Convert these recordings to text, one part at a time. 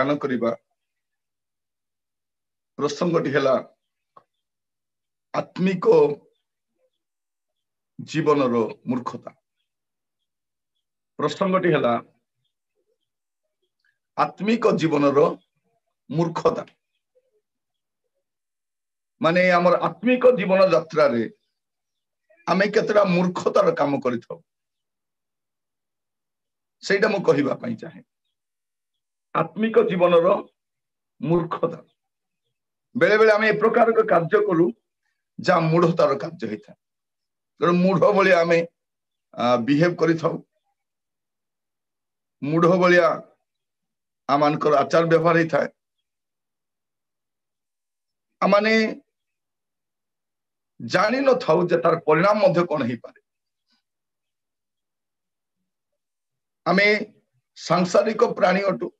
ध्यान करिबा प्रसंगटी हेला आत्मिक जीवन रो मूर्खता। प्रसंगटी हेला आत्मिक जीवन रो मूर्खता। माने हमर आत्मिक जीवन यात्रा रे आमे केतरा मूर्खतार काम करिथौ सेटा मु कहिबा पई चाहे। आत्मिक जीवन रो मूर्खता बेले बेले आमे ए प्रकार के कार्य करू जा मूढ़तार कार्य हेता। तो मूढ़ भली आमे बिहेव करिथौ, मूढ़ भलिया आमानकर आचार व्यवहार ही था। आमाने जानी न थाउ जे तार परिणाम मध्य कोन ही पारे। आमे सांसारिक प्राणी अटु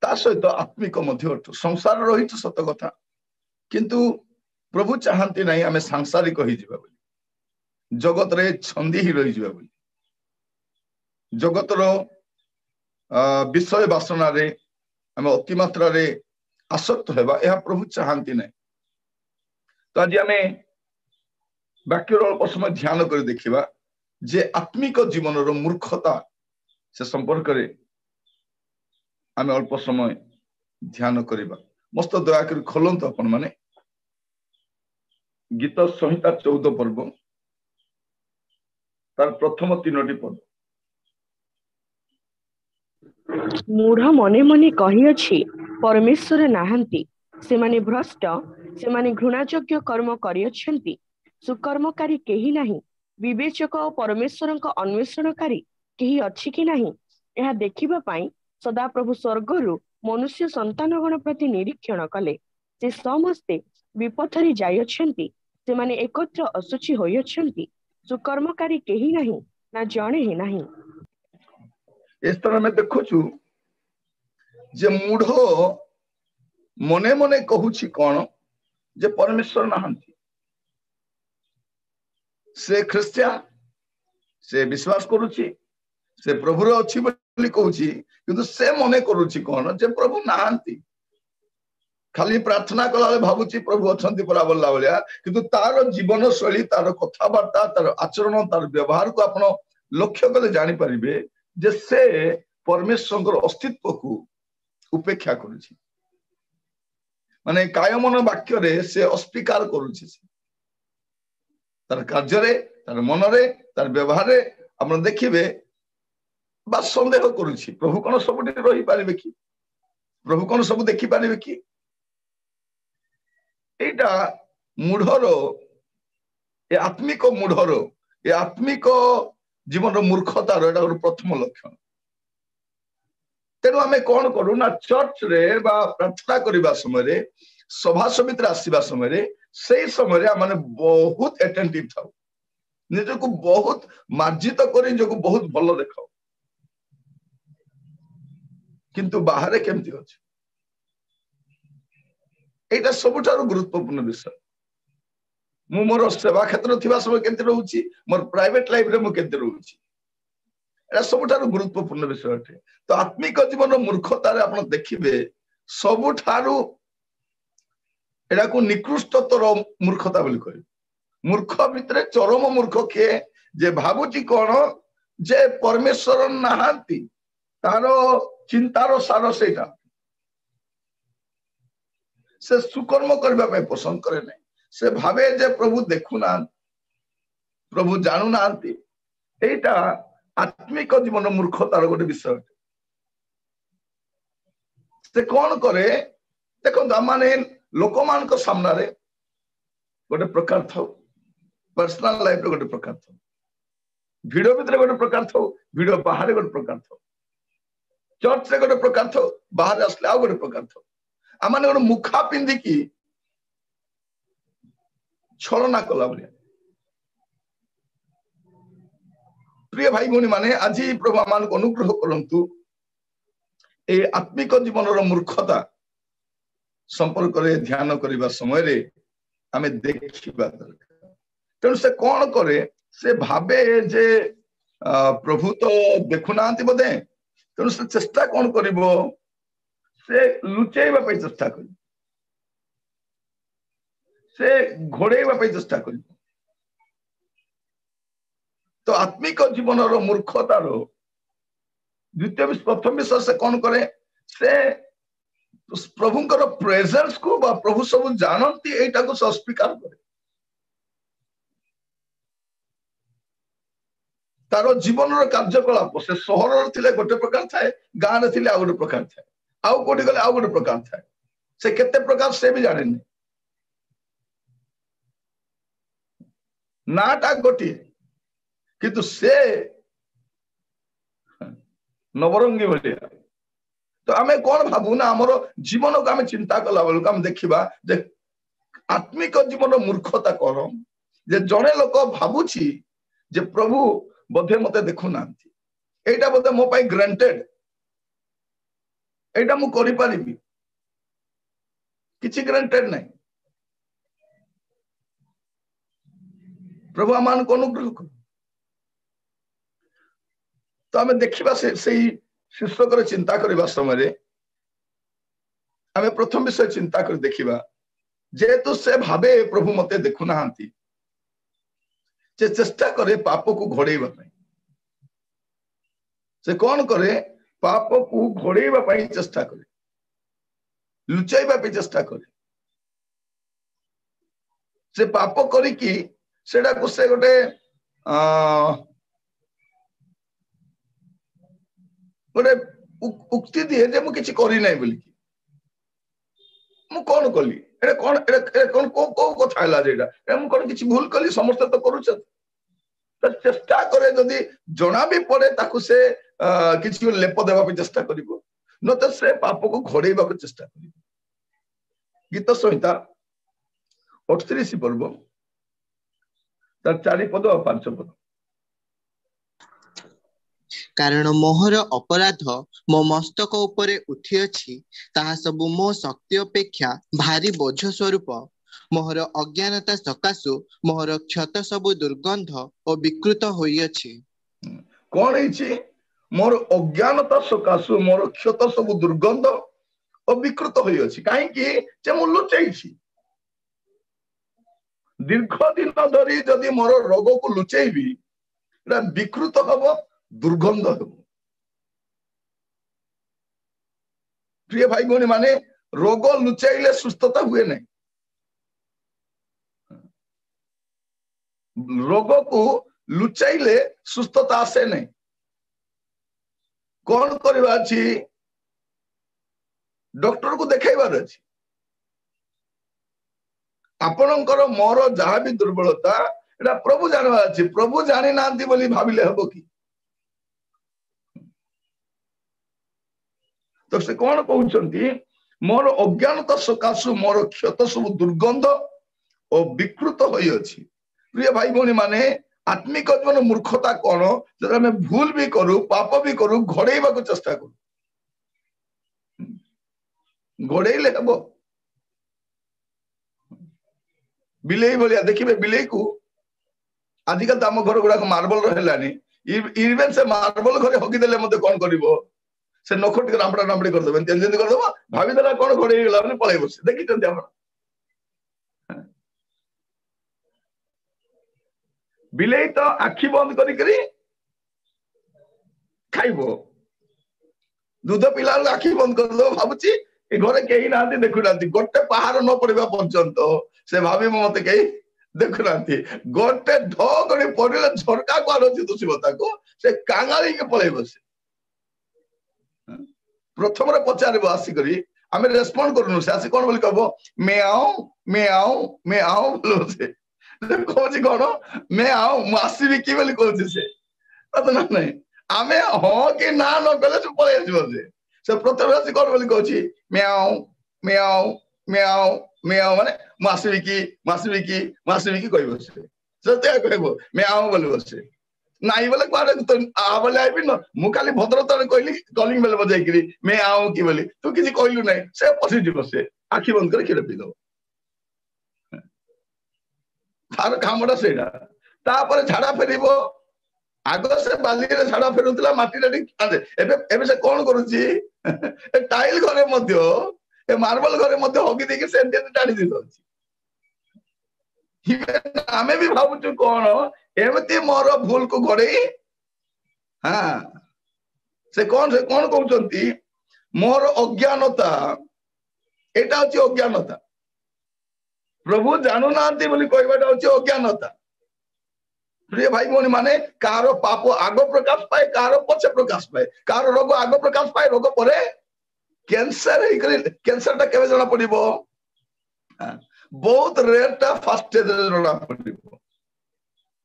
ता सहित आत्मिक मध्य अटु। संसार रहित सत कथा किंतु प्रभु चाहंती नहीं आमे सांसारिक ही जिबा बोली, जगत रे छंदी ही रही जिबा बोली, जगत रो विषय वासना रे आमे अति मात्रा रे आसक्त हेबा यह प्रभु चाहंती नहीं। तो आज आमे वाक्य अल्प समय ध्यान कर देखिबा जे आत्मिक जीवन रो मूर्खता से संपर्क रे आमे अल्प समय ध्यान करिबा। मस्त दया कर खोलंत अपन माने गीत संहिता 14 पर्व तार प्रथम 3टी पद। मूढ़ मने मने कही अछि परमेश्वर नाहंती, से माने भ्रष्ट, से माने घृणायोग्य कर्म करियछंती, सुकर्मकारी केही नाही, विवेचक और परमेश्वरक अन्वेषणकारी केही अछि कि नाही, यह देखिबा पई सदा प्रभु स्वर्गरु मनुष्य संतानगण प्रति निरीक्षण कले। से समस्ते विपथरी जायछंती, से माने एकत्र असुचि होयछंती, सुकर्मकारी केही नाही ना जणे ही नाही। इस तरह में देखु छु जे मूढ़ मने मने कहूछि कोन जे परमेश्वर नाहंती। से ख्रिस्टियन से विश्वास करूछि, से प्रभु रो अछि बोली कहूछि, किंतु से मने करूछि कोन जे प्रभु नाहंती। खाली प्रार्थना कला भावुची प्रभु अछंती परा बोलला बलिया, किंतु तार जीवन शैली, तार कथाबार्ता, तार आचरण, तार व्यवहार को आपण लक्ष्य कले जानि परिबे जे से परमेश्वर अस्तित्व को उपेक्षा करुछि। माने कायमन वाक्य रे से अस्वीकार करुछि। तार कार्य रे, तार मन रे, तार व्यवहार रे आपण देखिबे बा संदेह करुछि प्रभु कोन सबुठी रही पारिबे कि, प्रभु कोन सब देखि पारिबे कि। एटा मूढ़रो ए आत्मिक मूढ़रो ए आत्मिक जीवन मूर्खतार एटा प्रथम लक्षण। तेणु आम कौन करू ना चर्च रे बा प्रार्थना करबा समय रे, सभा समिति आसवा समय से समय आम बहुत एटेंटिव था, निजक बहुत मार्जित कर बहुत भल देखाओ, किंतु बाहर केमती अच्छे एटा सबुठारु गुरुत्वपूर्ण विषय। मु मोर सेवा क्षेत्र थिबा समय केमती रहउची, मोर प्राइवेट लाइफ रे मु केमती रहउची, एटा सबुठारु गुरुत्वपूर्ण विषय अटे। तो आत्मिक जीवन मूर्खतार आपण देखिबे सबुठारु एटा को निकृष्टतर मूर्खता बोली कहि। मूर्ख भितरे चरम मूर्ख के जे भाबुची कोन जे परमेश्वर नाहांती, तारो चिंतार सार सेटा से सुकर्म करबा पे पसंद करे नहीं। से भावे जे प्रभु देखु ना, प्रभु जानू नांती। एटा आत्मिक जीवन मूर्खतार गोटे विषय। से कौन करे देखो माने लोक मान सामना रे गोटे प्रकार था, पर्सनल लाइफ रे गोटे प्रकार था, भिडियो भितर गोटे प्रकार था, भिडियो बाहर गोटे प्रकार था, चर्च रे गोटे प्रकार था, बाहर आसले आ गोटे प्रकार था। आमाने गोटे मुखा पिंधिकी छलना कला बलिया। प्रिय भाई भौणी माने आज प्रभु आमान को अनुग्रह करंतु ए आत्मिक जीवन मूर्खता संपर्क रे ध्यान करबा समय रे आमे देखिबा दरकार। तेणु से कौन करे से भावे जे प्रभु तो देखु नांती बदे, तेणु से चेष्टा कौन करिवो से लुचेଇବା ପାଇଁ ଚେଷ୍ଟା କରିବ, से घोड़ेଇବା ପାଇଁ ଚେଷ୍ଟା କରିବ। तो आत्मिक जीवन मूर्खतार द्वितीय प्रथम विषय से कौन करे, से प्रभुंकर प्रेजेंस को बा प्रभु सब जानती एटा को अस्वीकार करे। तार जीवन कार्यकलाप से सहर थिले गोटे प्रकार थाए, गाँव रे थिले आ गोटे प्रकार थाए, आउ कोठी गले आ गोटे प्रकार थाए, से केते प्रकार से भी जाने नहीं। नाटा गोटी किंतु से नवरंगी भलिया। तो आमे कौन भाबू ना हमरो जीवन को आमे चिंता कला बेलू आम देखिबा जे आत्मिक जीवन मूर्खता कौन, जे जड़े लोक भाबुची जे प्रभु बोधे मते देखु नांती, एटा बोधे मो पाई ग्रांटेड, एटा मु करि पारिबी, किछि ग्रांटेड नहीं। प्रभु आमान को अनुग्रह कर। तो आमे देखिबा से शीर्षक चिंता करबा समय आमे प्रथम विषय चिंता कर देखिबा, जेतु से भाबे प्रभु मते देखु नांती, से चेष्टा करे पाप को घोड़ेଇବା ପାଇଁ। से कौन करे, पाप को घोड़ेଇବା ପାଇଁ चेष्टा करे, लुचाଇବା ପାଇଁ चेष्टा करे। से पाप करी कि सेडा को से गोटे गोटे उक्ति दिए जे मु किछि करी नै बोली, मु कौन कली, एटा कौन को कथा हला जेटा, ए मु कौन किछि भूल कली, समस्त तो करूछ। तो चेष्टा करे जदि जना भी पड़े ताकू से किछि लेप देबा पे चेष्टा करिवो, न तो से पाप को घोड़ेଇବା को चेष्टा करिवो। गीत संहिता 38 पर्व तार 4 पद और 5 पद। कारण मोहर अपराध मो मस्तक उपरे उठी अछि, ताहा सब मो शक्ति अपेक्षा भारी बोझ स्वरूप। मोहर अज्ञानता सकाशु मोहर क्षत सब दुर्गंध और विकृत होई अछि। कौन है मोर अज्ञानता सकाशु मोर क्षत सब दुर्गंध और विकृत होई अछि, काहे कि जे मु लुचै छी। दीर्घ दिन धरी जदि मोर रोग को लुचैबी, एटा विकृत हबो, दुर्गंध हबो। प्रिय भाई भौणी माने, रोग लुचाइले सुस्थता हुए नहीं, रोग को लुचाइले सुस्थता आसे नहीं। कौन करबा अछि, डॉक्टर को देखाइबार अछि। आपणकर मोर जहाँ भी दुर्बलता एटा प्रभु जानवा अछि, प्रभु जानि नांती बोली भाबिले हबो कि। तो से कौन कहउछंती, मोर अज्ञानता सकाशु मोर क्षत सब दुर्गंध और विकृत होई अछि। प्रिय भाई भौणी माने, आत्मिक जीवन मूर्खता कौन, जब हमें भूल भी करू, पाप भी करू, घोड़ेଇବା को चेष्टा करू। घोड़ेइले हबो। बिलेई भलिया देखिबे, बिलेई को आजिकल आम घर गुड़ाक मार्बल रहलानी, इवन से मार्बल घरे हगी देले मते कौन करिवो, से नख टिक रामड़ा रामड़ी कर देबे, जल्दी कर देबो, भाबी देला कौन घोड़ेई गेला माने पळै बसे। देखितंती आपण बिलेई तो आखि बंद करी करी खाइबो, दूध पिला आखि बंद कर दो, भाबुची ए घरे केही नांती देखु नांती, गोटे पहाड़ न पड़िबा पर्यंत से भाबी मते केही देखु नांती। गोटे ढगणी पड़िले झरका को आरछि दुसिबता को, से कांगाली के पळै बसे। प्रथम रे पचारबो आसी करी, आमे रेस्पोंड करनु, से आसी कोन बोली कहबो, म्याऊ म्याऊ म्याऊ बोलो। से कहछि कोन म्याऊ, मासीबी की बोली कहछि से, तो ना नहीं आमे हो कि ना न कहले से पळै आसीबो। से प्रथम आसी कोन बोली कहछि, म्याऊ म्याऊ म्याऊ म्याऊ, माने मासीबी की मासीबी की मासीबी की कहबो। से ते कहबो म्याऊ बोली बसे, नाई बोले क्वारे तो आ बोले आइबि न, मु खाली भद्रतारे कहली कलिंग बेल बजाई करी म्याऊ की बोली, तू किछि कहलु नै, से पसी जिवो। से आखि बंद कर खिर पी दो, तार कामडा सेडा। तापर झाड़ा फेरिबो, आग से बाली झाड़ा फेरुला माटी एबे से कौन करुची टाइल घरे मध्य मार्बल घरे मध्य हगी देके से टाणी दी दउची आमे भी भाबुचु कौन एमती मोर भूल को घोड़े हाँ से कौन कहउचंती मोर अज्ञानता एटा होची अज्ञानता प्रभु जानू नांती बोली कहबाटा होची अज्ञानता प्रिय भाई भौणी माने कार पाप आग प्रकाश पाए कार पछे प्रकाश पाए कार रोग आग प्रकाश पाए रोग परे कैंसर कैंसर टा केबे जना पड़िबो बहुत रेयर टा फर्स्ट स्टेज रे जना पड़िबो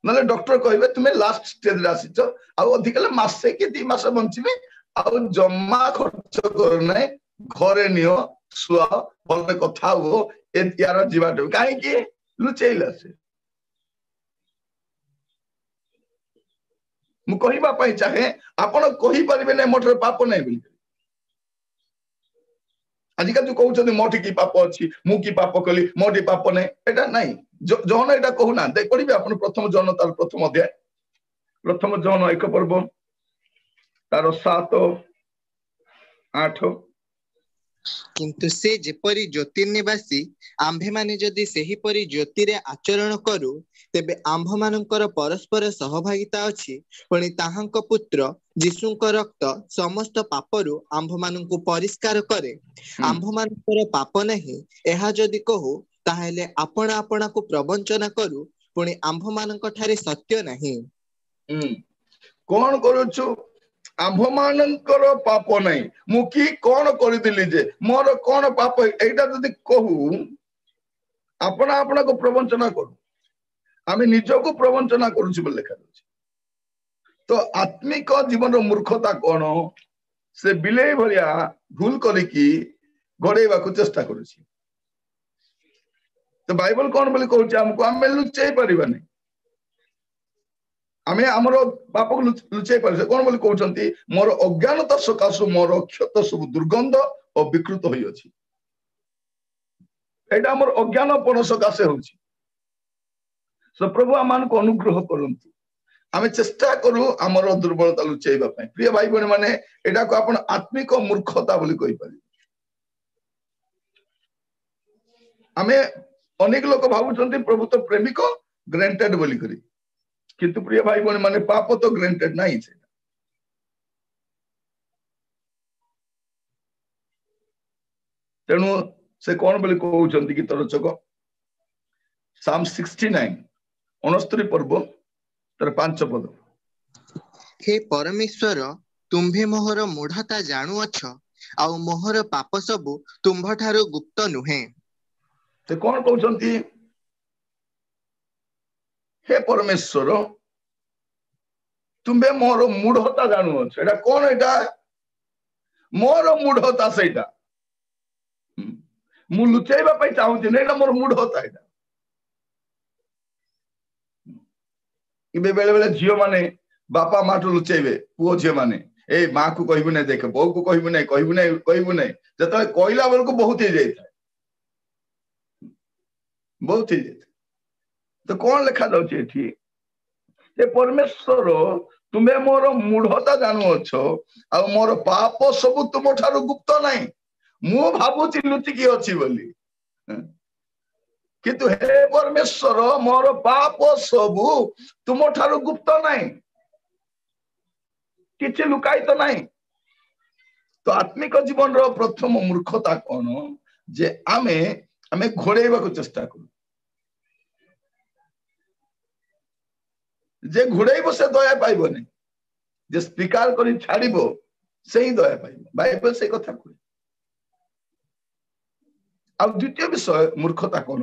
नले डॉक्टर कहबे तुमे लास्ट स्टेज रे आसीछ आ अधिक मासे के 2 मास बंचिबे आ जम्मा खर्च कर नै घरे नियो सुआ बोले कथा हो ए यार जीवाट काहे कि लुचैला से मु कहिबा पई चाहे आपण कहि परिबे नै मोटर पाप नै बोली आजिकल जो कहउछथि मोटी की पाप अछि मु की पाप कली मोटी पाप नै एटा नै जौन एटा कहूना देख पड़िबे आपण प्रथम जौन तार प्रथम अध्याय प्रथम जौन 1 पर्व तार 7 8 किंतु से जेपरी ज्योतिर्निवासी आंभे माने जदि सेही परी ज्योति रे आचरण करू तेबे आंभ मानकर परस्पर सहभागिता अछि पुणी ताहांक पुत्र यीशुंक रक्त समस्त पापरु आंभ मानकु परिष्कार करे आंभ मानकर पाप नहीं एहा जदि कहू ताहेले आपण आपणा को प्रवंचना करू पुणी आंभ मानक ठारे सत्य नहीं कोन करूछु आंभ मानकर पाप नहीं मुकी कोन करिदिली जे मोर कोन पाप एटा जदि कहू आपण आपणा को प्रवंचना करू आमे निजो को प्रवंचना करूछु बोल लेखा अछि तो आत्मिक जीवन रो मूर्खता कोन से बिले भलिया भूल करी की गड़ेबा को चेष्टा करूछि तो बाइबल कोन बोली कहउछि हमको आमे लुचै परिबानी आमे हमरो पाप को लुचै परिसे कोन बोली कहउछंती मोर अज्ञानता सकासु मोर क्षत सब दुर्गंध और विकृत होई अछि एटा हमर अज्ञानपन सकासे होछि सो प्रभु आमान को अनुग्रह करंतु आमे चेष्टा करू हमर दुर्बलता लुचैबा पई प्रिय भाई बहन माने एटा को आपण आत्मिक मूर्खता बोली कहि पारि आमे अनेक लोक भाबुचंती प्रभु तो प्रेमिक ग्रांटेड बोली करी किंतु प्रिय भाई बहन माने पाप तो ग्रांटेड नहीं छे तेणु से कौन बोली कहउचंती कि तरचक साम 69 69 पर्व तर 5 पद हे परमेश्वर तुम्भे मोहर मूढ़ता जानु अछ आ मोहर पाप सबु तुम्भ ठारो गुप्त नुहे से कौन कहउचंती हे परमेश्वर तुम्बे मोर मूढ़ता जानु अछ एटा कोन एटा मोर मूढ़ता सेटा मु लुचैबा पई चाहूची नै एटा मोर मूढ़ता एटा इबे बेले बेले झियो माने बापा माटू लुचैबे पुओ झियो माने ए मां को कहबु नै देख बौ को कहबु नै जतले कहला बेल को बहुत ही जाय था बहुत ही जाय तो कौन लिखा जाउची एठी हे परमेश्वर तुमे मोर मूढ़ता जानु अछो आ मोर पाप सब तुम ठारो गुप्त नै मु भाबुची लुचि की अछि बोली किंतु हे परमेश्वर मोर पाप सब तुम ठारो गुप्त नै किछि लुकाई तो नै तो आत्मिक जीवन रो प्रथम मूर्खता कोन जे आमे घोड़ेबा को चेष्टा करू जे घोड़ेबो से दया पाइबो नै जे स्वीकार करी छाड़िबो से ही दया पाइबो बाइबल से कथा कहि आ द्वितीय विषय मूर्खता कोन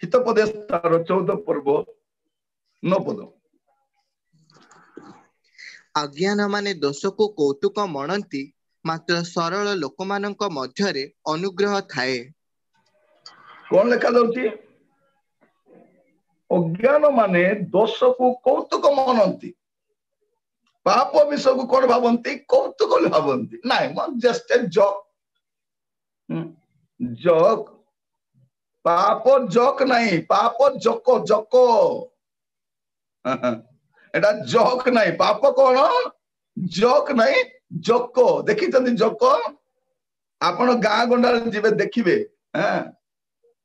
हितोपदेश तार 14 पर्व 9 पद अज्ञान माने दोष को कौतुक मणंती मात्र सरल लोक मानक मध्यरे अनुग्रह थाए कौन लिखा जाउची अज्ञान माने दोष को कौतुक मनंती पाप विषय को कौन भावंती कौतुक भावंती नाइ जस्ट ए जॉक जॉक पाप जॉक नहीं पाप जको जको एटा जोक नहीं पाप कौन जोक नहीं जोक देखी जोक आपण गाँ गंडा जीवे देखिए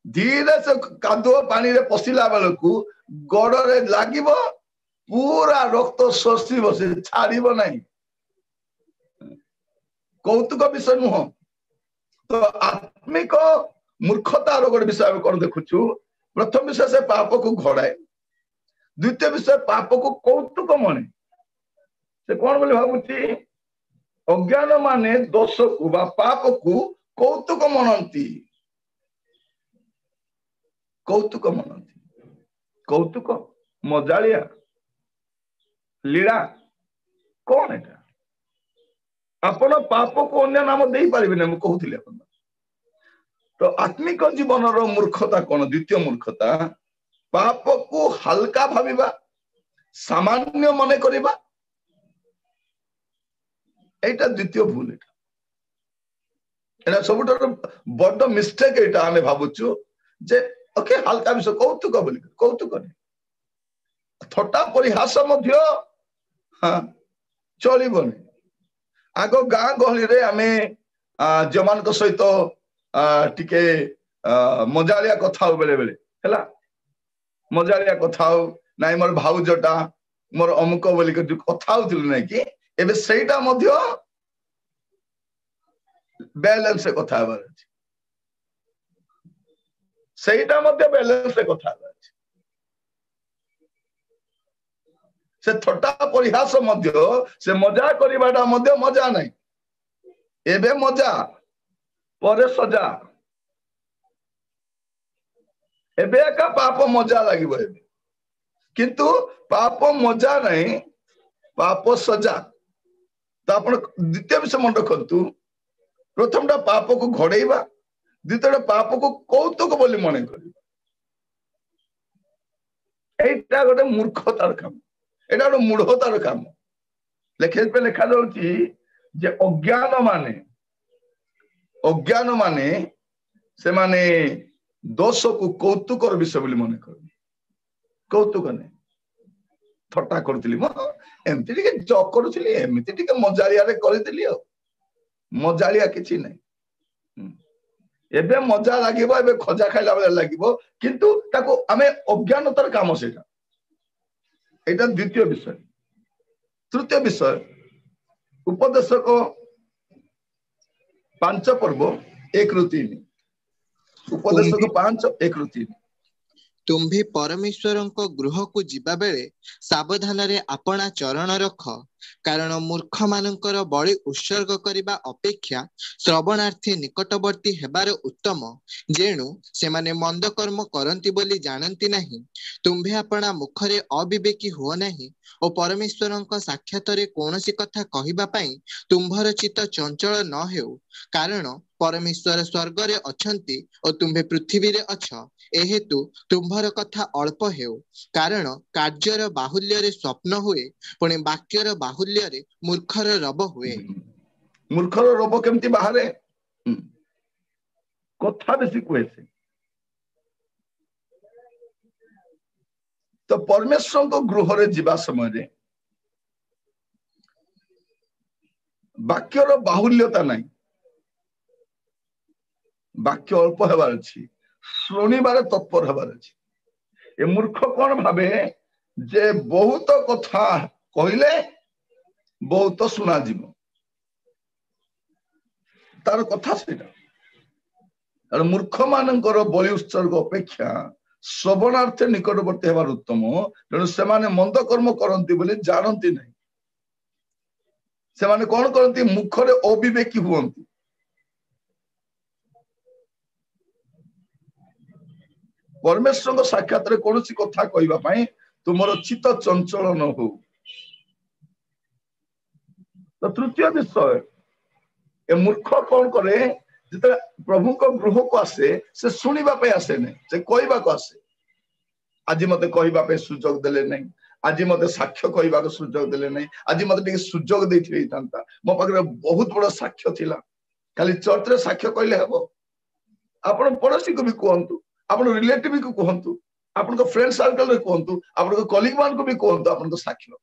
धीरे से कादुओ पानी रे पशिला बेलू गोड़े लगे पूरा रक्त शोषिब से छाड़ब नहीं कौतुक विषय नुह तो आत्मिक मूर्खतार गोटे विषय कौन देखुचु प्रथम विषय से पाप को घोड़ाए द्वितीय विषय पाप को कौतुक मने से कौन बोले भावुची अज्ञान माने दोष को बा पाप को कौतुक मनती कौतुक मजालिया लीला कौन है आपण पाप को अन्य नाम दे पारे मुझे तो आत्मिक जीवन मूर्खता कौन द्वितीय मूर्खता पाप को हल्का भाविबा सामान्य मने करिबा एटा द्वितीय भूल एटा सबुठार बड़ मिस्टेक एटा आमे भाबुचु जे ओके हल्का विषय कौतुक बोली कौतुक नहीं थट्टा परिहास मध्य हाँ चलिबनी आग गाँ गहली रे आमे जो मान सहित टिके मजालिया कथा हो बेले बेले हैला मजालिया कथा हो नाई मोर भाउजटा मोर अमुक बोली कथा होथिलु नै कि एबे सेटा मध्य बैलेंस से कथा हबार अछि सेटा मध्य बैलेंस से कथा हबार अछि से थट्टा परिहास मध्य से मजा करिबाटा मध्य मजा नै एबे मजा परे सजा एबे का पाप मजा लागिबो एबे किंतु पाप मजा नहीं पाप सजा तो आपण द्वितीय विषय मन रखु प्रथमटा पाप को घोड़ेबा द्वितीयटा पाप को कौतुक बोली मन कर एटा गोटे मूर्खतार काम एटा गोटे मूढ़तार काम लेखा जाउची जे अज्ञान माने से माने दोष को कौतुक विषय बोली मन कर कौतुक नहीं थट्टा करुली एमती टिके जक करुली एमती टिके मजालिया रे करितली मजालिया किछि नहीं एबे मजा लागिबो एबे खजा खाइला बेले लागिबो किंतु ताको आमे अज्ञानतार काम सेटा एटा द्वितीय विषय तृतीय विषय उपदेशक 5 पर्व 1-3 उपदेशक 5:1-3 तुम्भे परमेश्वर गृह को जीवा बेले सावधान रे अपना चरण रख कारण मूर्ख मानकर बलि उत्सर्ग करिबा अपेक्षा श्रवणार्थी निकटवर्ती हेबार उत्तम जेणु से माने मंद कर्म करंती बोली जानती नहीं तुम्भे अपना मुखरे अविवेकी हुओ नहीं और परमेश्वर साक्षात रे कोनोसी कथा कहिबा पई तुम्भर चित्त चंचल न हेउ कारण परमेश्वर स्वर्ग रे अछंती और तुम्भे पृथ्वी रे अछ एहेतु तुम्भर कथा अल्प हेउ कारण कार्यर बाहुल्य रे स्वप्न हुए पुणे वाक्यर बाहुल्य रे मूर्खर रब हुए मूर्खर रब केमती बाहरे कथा बेसी कुए से तो परमेश्वर को गृह रे जीवा समय रे वाक्यर बाहुल्यता नहीं वाक्य अल्प हेबार अछि शुणिबार तत्पर हेबार अछि ए मूर्ख कौन भावे जे बहुत कथा कहले बहुत सुना जीव तार कथा सेटा मूर्ख मानकर बलि उत्सर्ग अपेक्षा श्रवणार्थे निकटवर्ती हेबार उत्तम तेणु से मंद कर्म करती बोली जानती नहीं से कौन करती मुखरे अविवेकी हुअंती परमेश्वर साक्षात रे कौन सी कथा कहवा पाई तुमर चित्त चंचल न हो तो तृतीय विषय ए मूर्ख कौन करे जिते प्रभु को गृह को आसे से सुनिबा पे आसे नहीं से कहवा को आसे आज मते कहवा पे सुजोग देले नहीं आज मते साक्ष्य कहवा को सुजोग देले नहीं आज मते टिके सुजोग देथिबे तांता मो पाखरे बहुत बड़ साक्ष्य थिला खाली चर्च रे साक्ष्य कहले हेबो आपण पड़ोसी को भी कहंतु आपण रिलेटिव को कहंतु आपन फ्रेंड सर्कल रे कहतु आपन कलीग मान को भी कहतु आपन साक्ष्य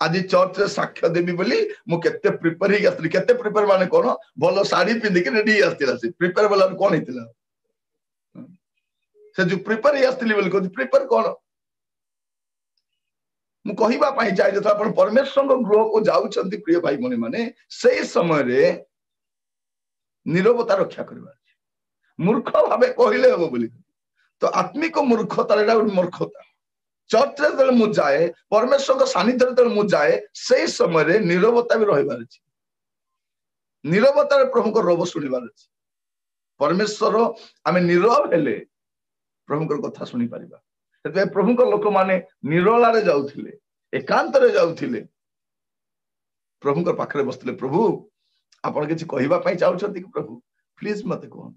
आज चर्च रे साक्ष्य देबी बोली मु केते प्रिपेयर ही आस्ती केते प्रिपेयर माने कोन भलो साड़ी पिंदी के रेडी आस्तिला से प्रिपेयर वाला कोन हितला से जो प्रिपेयर ही आस्तिली बोली को प्रिपेयर कोन मु कहिबा पई चाहे जत आपन परमेश्वर को गृह को जाउछंती प्रिय भाई मने माने सेही समय रे नीरवता रक्षा करबा मूर्ख भाबे कहिले हो बोली तो आत्मिक मूर्खता एटा मूर्खता चर्च रे जले मु जाए परमेश्वर को सानिध्य रे मु जाए सेही समय रे नीरवता भी रहबार अछि नीरवता रे प्रभु को रोब सुनिबार अछि परमेश्वर आमे नीरव हेले प्रभु को कथा सुनि परिबा सेते प्रभु को लोक माने निरोला रे जाउथिले एकांत रे जाउथिले प्रभु को पाखरे बसथिले प्रभु आपण किछि कहिबा पई चाहउछथि कि प्रभु प्लीज मते कोन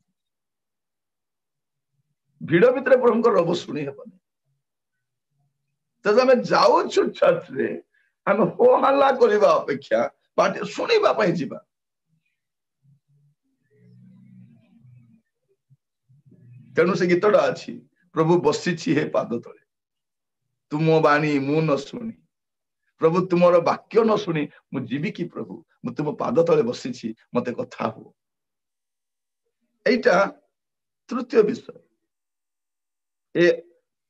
भिड़ भितर प्रभु को रोब सुनि हेबनी तब जाऊ चर्च रे हम हो हल्ला करबा अपेक्षा पार्टी सुनिबा पई जिबा तेणु से गीतटा अछि प्रभु बसिछि हे पाद तले तुम बाणी मु न सुनी प्रभु तुमरो वाक्य न सुनी मु जीवी की प्रभु मु तुम पाद तले बसिछि मते कथा हो एटा तृतीय विषय ए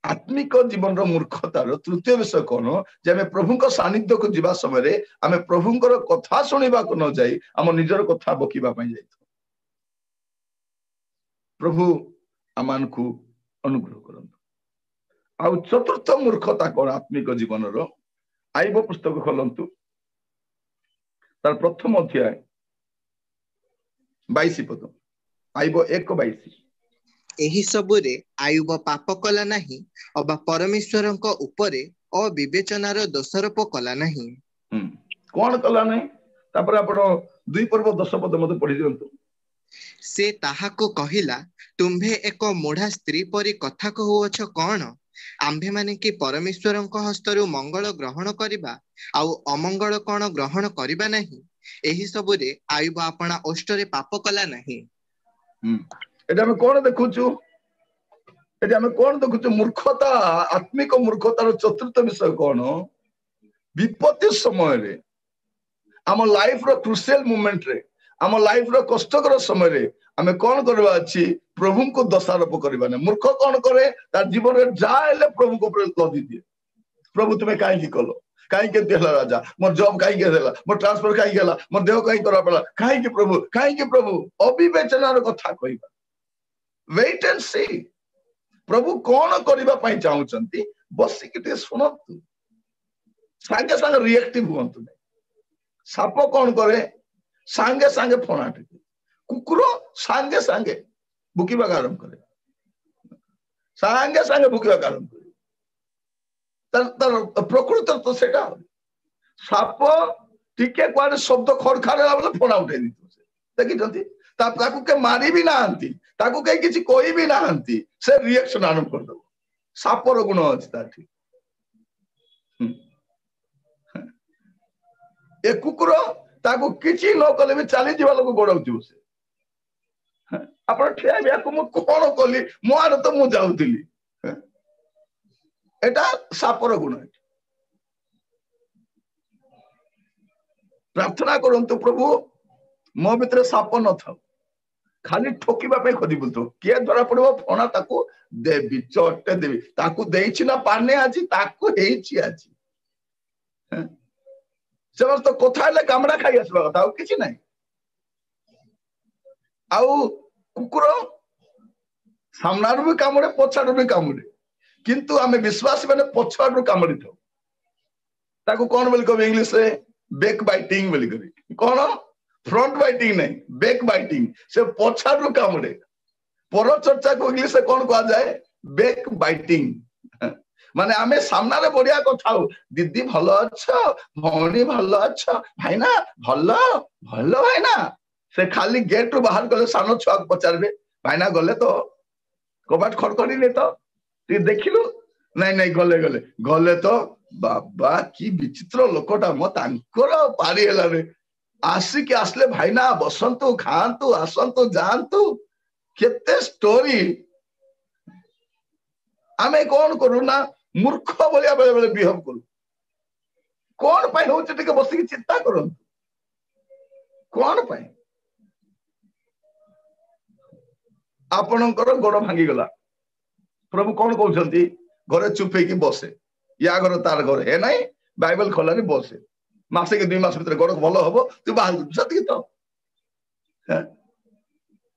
आत्मिक जीवन रो मूर्खतार तृतीय विषय कोन जे हमें प्रभु को सानिध्य को जीवा समय रे हमें प्रभु को कथा सुनिबा को न जाई हम निजर कथा बकीबा पई जाइतो प्रभु अमान को अनुग्रह करंतु आ चतुर्थ मूर्खता कोन आत्मिक जीवन रो आईबो पुस्तक खोलंतु तार प्रथम अध्याय 22 पद आईबो 1:22 एही सबुरे आयुब पाप कला नाही अबा परमेश्वरଙ୍କ उपरे अविवेचनार दोषारोप कला नाही कोन कला नाही तापर आपण 2 पर्व 10 पद मते पढि दियंतु से ताहाको कहिला तुम्भे एक मोढ़ा स्त्री परी कथा कहउछ कोन आम्भे माने कि परमेश्वरଙ୍କ हस्तरु मंगल ग्रहण करिबा आउ अमंगल कोन ग्रहण करिबा नाही एही सबुरे आयुब आपणा ओष्टरे पाप कला नाही एटा हम कोन देखुछु एटा हम कोन देखुछु मूर्खता आत्मिक मूर्खतार चतुर्थ विषय कोन विपत्ति समय रे हम लाइफ रो क्रुशियल मोमेंट रे हम लाइफ रो कष्टकर समय रे हमें कोन करबा अछि प्रभु को दोषारोप करबा नै मूर्ख कोन करे तार जीवन रे जाले प्रभु को लदी दिए प्रभु तुम्हें काहे की कलो काहे के देला राजा मोर जॉब काहे के देला मोर ट्रांसफर काहे गेला मोर देह काहे करा पड़ा काहे के प्रभु अविवेचनार कथा कहिबा वेट एंड सी प्रभु कौन करबा पई चाहउचंती बसी के सुनतु संगे संगे रिएक्टिव हुंतु नै साप कौन करे संगे संगे फोनाटे कुकुर संगे संगे बुकीबा आरंभ करे संगे संगे बुकीबा आरंभ करे तर प्रकृति तो सेटा साप टिके क्वारे शब्द खड़खाड़े बोले फोना उठे दितो देखि जंती ताकू के मारी भी नांती ताकू के किछि कोई भी नांती से रिएक्शन आरंभ कर दो सापर गुण अछि ताठी ए कुकुर ताकू किछि न कले भी चली जीवा लोग गोडौती से आपण ठिया बिया को मु कोन कली मोर तो मु जाउतिली एटा सापर गुण अछि प्रार्थना करंतु प्रभु मो भीतर साप न था खाली ठोकीबा पे खोदी बोलतो के द्वारा पड़बो फोना ताकू देबी चोटे देबी ताकू देइछि ना पाने आछि ताकू हेइछि आछि समस्त कोथा ले कामड़ा खाइ आसबा कथा आ किछि नै आउ कुकुर सामनार भी कामड़े पछाड़ भी कामड़े किंतु आमे विश्वासी माने पछाड़ कामड़ी थो ताकू कोन बोल को इंग्लिश रे बैक बाइटिंग बोली करी कोन फ्रंट बाइटिंग नहीं बैक बाइटिंग से पछाड़ कामड़े पर चर्चा को इंग्लिश से कोन कहा जाए बैक बाइटिंग माने आमे सामना रे बढ़िया कथा हो दीदी भलो अच्छा भौणी भलो अच्छा भाईना भलो भलो भाईना से खाली गेट रो बाहर गले सानो छुआ पचारबे भाईना गले तो कबाट खड़खड़ी ने तो ती देखिलु नहीं नहीं गले गले गले तो बाबा की विचित्र लोकटा म तांकर पारी हला रे आसिक आसले भाईना बसंतु खांतु आसंतु जानतु केते स्टोरी आमे कौन करू ना मूर्ख भलिया बेले बेले बिहेव करू कौन पाई होचे टिके बसिक चिंता करन कौन पाई आपणकर गोड़ भांगी गला प्रभु कौन कहउछंती घरे चुप हेकी बसे या घर तार घर हे नाही बाइबल खोलानी बसे मासे के 2 मास भीतर गोड़ भलो हबो तू बाहर सती तो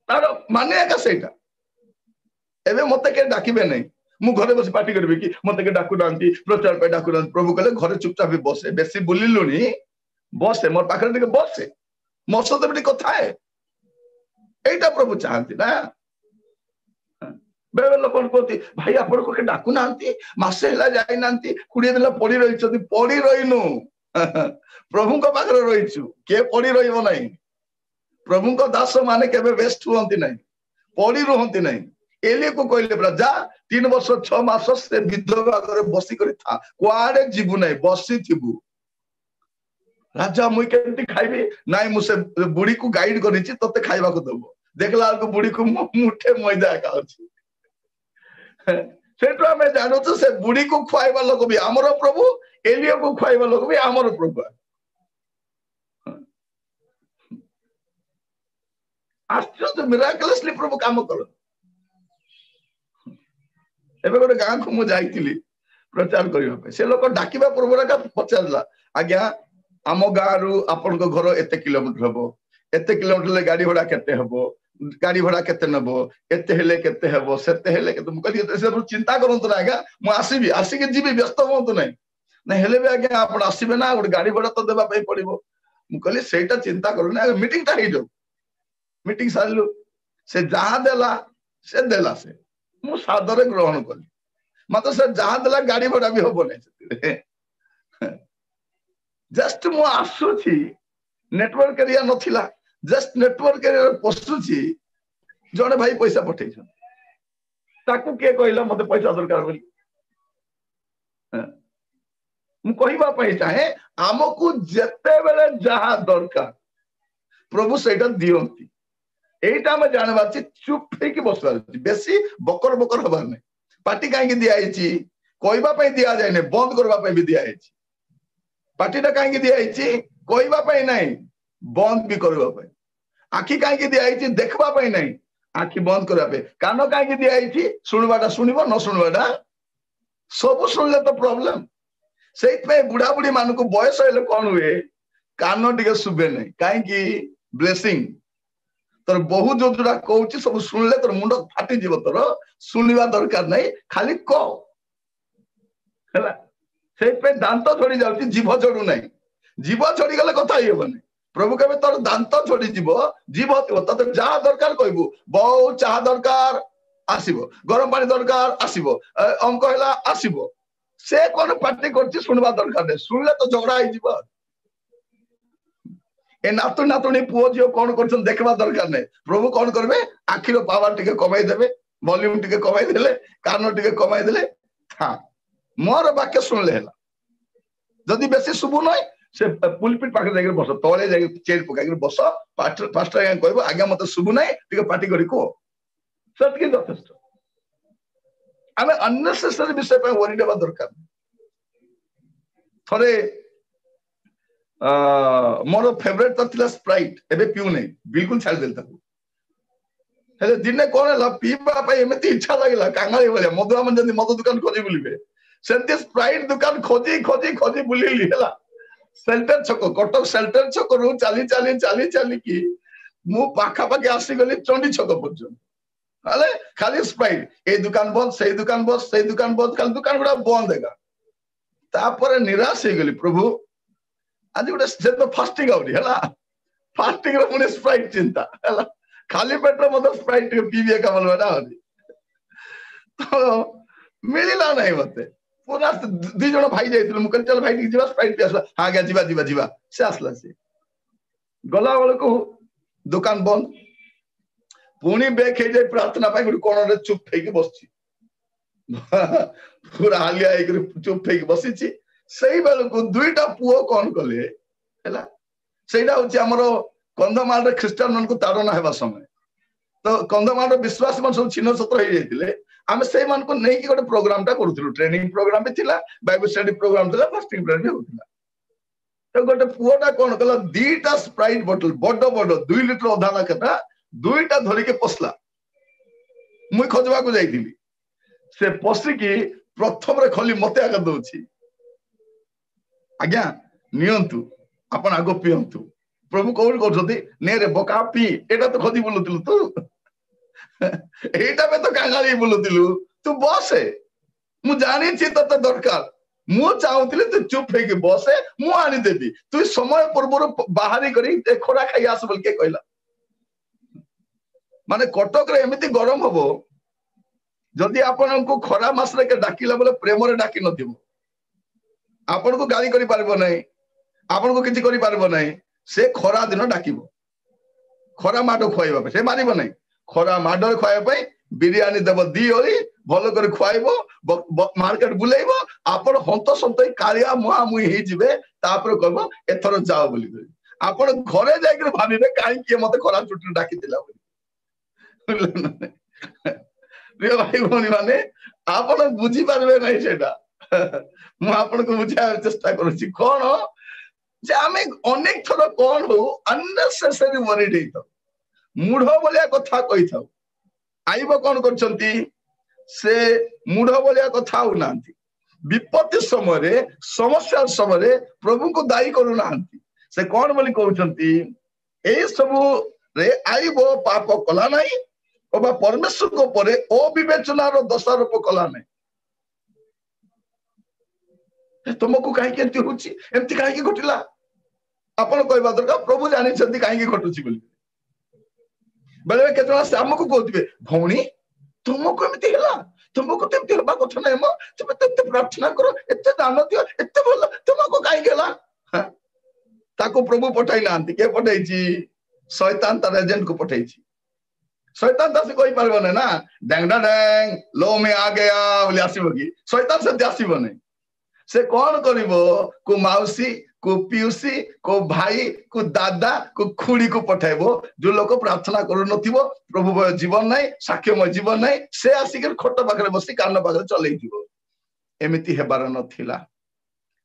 तार माने का सेटा एबे मते के डाकिबे नहीं मु घरे बस पार्टी करबे कि मते के डाकु नांती प्रचार पे डाकु नांती प्रभु कहले घरे चुपचाप बसे बेसी बुलिलुनी बसे मोर पाखरे टिके बसे मोर सते बिटी कथा है एटा प्रभु चाहती ना बेले लोक कहती भाई आपण को के डाकु नांती मासे हला जाई नांती 20 दिन पड़ी रहिछती पड़ी रहिनु प्रभु को पाखरे रहिछु के पड़ी रहिबो नाही प्रभु को दास माने केबे वेस्ट हुंती नाही पड़ी रहंती नाही एलिया को कहले राजा 3 वर्ष 6 मास से विधवा करे बसी करी था कुआडे जीवु नाही बसी थिबु राजा मुई केंती खाइबे नाही मुसे बुढ़ी को गाइड करिछि तते खाइबा को दबो देखला को बुढ़ी को मुठे मैदा का अछि सेटो हमें जानो तो से बुढ़ी को खुआइबा लोग भी हमरो प्रभु एलिया को खुआइबा लोग भी हमरो प्रभु आश्चर्य मिराकलसली प्रभु काम करो एबे गोटे गाँ को मु जाइतिली प्रचार करिवा पे से लोक डाकिबा पूर्व का पचारला आज्ञा आम गाँ रु आपन को घर एते किलोमीटर हबो एते किलोमीटर ले गाड़ी भाड़ा केते हबो गाड़ी भाड़ा केते नबो एते हेले केते हबो सेते हेले केते मु कहली से चिंता करंत ना आज्ञा मु आसीबी आसी के जीबी व्यस्त होंत नै ना हेले बे आज्ञा आपन आसीबे ना गोटे गाड़ी भाड़ा तो देबा पे पड़िबो मु कहली सेटा चिंता करू ना मीटिंग ता हेजो मीटिंग सारलु से जहां देला से देला से मु सादरे ग्रहण कली मत से जहां देला गाड़ी भाड़ा भी होबो नै जस्ट मु आसुची नेटवर्क एरिया नथिला जस्ट नेटवर्क एरिया पसुची जने भाई पैसा पठेछन ताकू के कहला मते पैसा दरकार बोली मु कहिबा पई चाहे हमकु जते बेले जहां दरकार प्रभु सेटा दियंती एटा हम जानबा छी चुप हेकी बसवा बेसी बकर बकर हबार नै पार्टी काहे दिया आइची कहबा पई दिया जाय नै बंद करबा पई भी दिया आइची पार्टी टा काहे दिया आइची कहबा पई नै बंद भी करबा पई आखी काहे दिया आइची देखबा पई नै आखी बंद करबा पे कानो काहे दिया आइची सुनबाटा सुनिबो न सुनबाटा सब सुनले तो प्रॉब्लम सेइत पे बुढ़ा बुढ़ी मान को बयस हेले कोन हुए कानो टिके सुबे नै काहे की ब्लेसिंग तोर बहु जो जोड़ा कहूची सब सुनले तोर मुंड फाटी जीव तोर सुनिबा दरकार नै खाली को हैला से पे दांत छोड़ी जाउची जीव छोड़ू नै जीव छोड़ी गले कथा हेबो नै प्रभु कबे तोर दांत छोड़ी जीव जीव होतो तते जा दरकार कहबू बहु चाह दरकार आसीबो गरम पानी दरकार आसीबो अंक हैला आसीबो से कोन पार्टी करची सुनबा दरकार नै सुनले तो झगड़ा ही जीव ए नातु नातुणी पुओ जियो कौन करछन देखबा दरकार नै प्रभु कौन करबे आखिरो पावर टिके कमाई देबे वॉल्यूम टिके कमाई देले कानो टिके कमाई देले हां मोर वाक्य सुनले हला जदी बेसी सुबु नै से पुलपिट पाखे जाके बस तळे जाके चेयर पका के बस पास्टर या कहबो आज्ञा मते सुबु नै टिके पार्टी करी को सतकी जथेष्ट आमे अननेसेसरी विषय पे वरी देबा दरकार थरे मोर फेवरेट तो थिला स्प्राइट एबे पिउ नै बिल्कुल छाड़ देल ताकू हेले दिने कोन ला पीबा पई एमती इच्छा लागिला कांगाली बोले मधुआ मन जंदी मधु दुकान खोजी बुलिबे सेंते स्प्राइट दुकान खोजी खोजी खोजी बुलिली हला सेल्टर छक कटक सेल्टर छक रु चाली चाली चाली चाली की मु पाखा पाके आसी गली चंडी छक पजन हले खाली स्प्राइट ए दुकान बंद से दुकान बंद खाली दुकान गुडा बंद हेगा तापर निराश हे गली प्रभु आज गोटे से तो फास्टिंग आउरी हला फास्टिंग रो मुने स्प्राइट चिंता हला खाली पेट रो मत स्प्राइट पीबे का बोलबा आउरी तो मिलिला नहीं मते पूरा दी जण भाई जाइतिल मु कहल चल भाई जीवा स्प्राइट पे आसला हां गा जीवा से आसला से गला वाले को दुकान बंद पुणी बेक हे जाय प्रार्थना पाई कोन रे चुप थई के बसची पूरा हालिया एक चुप थई के बसची सही बेल को दुईटा पुओ कौन कले हैला सेटा होची हमरो कंधमाल रे क्रिश्चियन मन को ताड़ना हेबा समय तो कंधमाल रे विश्वास मन सब छिन्न सत्र हे जायतिले आम से नहीं गोटे प्रोग्राम टा करूँ ट्रेनिंग प्रोग्राम भी थिला बाइबल स्टडी प्रोग्राम थिला फास्टिंग प्रेयर भी होतिला तो गोटे पुओटा कोन कला दीटा स्प्राइट बोतल बड़ बड़ 2 लिटर अधा लाखटा दुईटा धरिके पसला मुई खोजवा को जाइथिली से पसिकी प्रथम रे खली मते आगा दउछि आज्ञा नियंतु आपण आगो पियंतु प्रभु कौन कहते ने रे बका पी एटा तो खदी बोलुतिलु तू एटा में तो कांगाली बोलुतिलु तू बसे मु जानी छी तते दरकार मु चाहूतिले तू चुप हे के बसे मु आनी देबी तू समय पूर्व बाहरी करी खोरा खाई आस बोल के कहला माने कटक रे एमिति गरम हबो जदि आपन को खरा मास रे के डाकिला बोले प्रेम रे डाकी नथिबो आपन को गाली करी पारबो नै आपन को किछि करी पारबो नै से खरा दिन डाकिबो खरा माडो खुआइबा से मारिबो नै खरा माडो खुआइबा पई बिरयानी देबो दी ओली भलो कर खुआइबो मार्केट बुलाइबो आपन हंत संत कालिया मुआ मुई हे जिवे तापर कहबो एथरो जाओ बोली आपन घरे जाय के भानिबे काई के मते खरा चुटी डाकी दिला बोली रे भाई भनी माने आपन बुझी पारबे नै सेटा मु आपन को बुझा चेष्टा करूची कोन जे आमे अनेक थरो कोन हो अननेसेसरी वरीड हेतो मूढ़ बोलिया कथा कहि थाउ आइबो कोन करछंती से मूढ़ बोलिया कथा हो नांती विपत्ति समय रे समस्या समय रे प्रभु को दायी करू नांती से कोन बोली कहउछंती ए सब रे आइबो पाप कला नाही ओबा परमेश्वर को परे अविवेचनार दोषारोप कला नाही तुमको कहीं केंती होची एमती कहीं घटिला आपण कहबा दरकार प्रभु जानि छथि कहीं घटुची बोली बेले केतना से हमको कहथिबे भौणी तुमको एमती हला तुमको तेमती हबा कथा नै म तुम तते प्रार्थना करो एते दान दियो एते बोल तुमको कहीं गेला ताको प्रभु पठाई नांती के पठाईची शैतान तार एजेंट को पठाईची शैतान तासे कोई पारबो नै ना डेंगडा डेंग लो में आ गया बोली आसीबो की शैतान से आसीबो नै से कौन करिबो को माउसी को पिउसी को भाई को दादा को खुड़ी को पठाइबो जो लोग प्रार्थना करू नथिबो प्रभु जीवन नाही साक्ष्यमय जीवन नाही से आसिक खट पाखरे बसी कान पाखरे चलै दिबो एमिति हेबार नथिला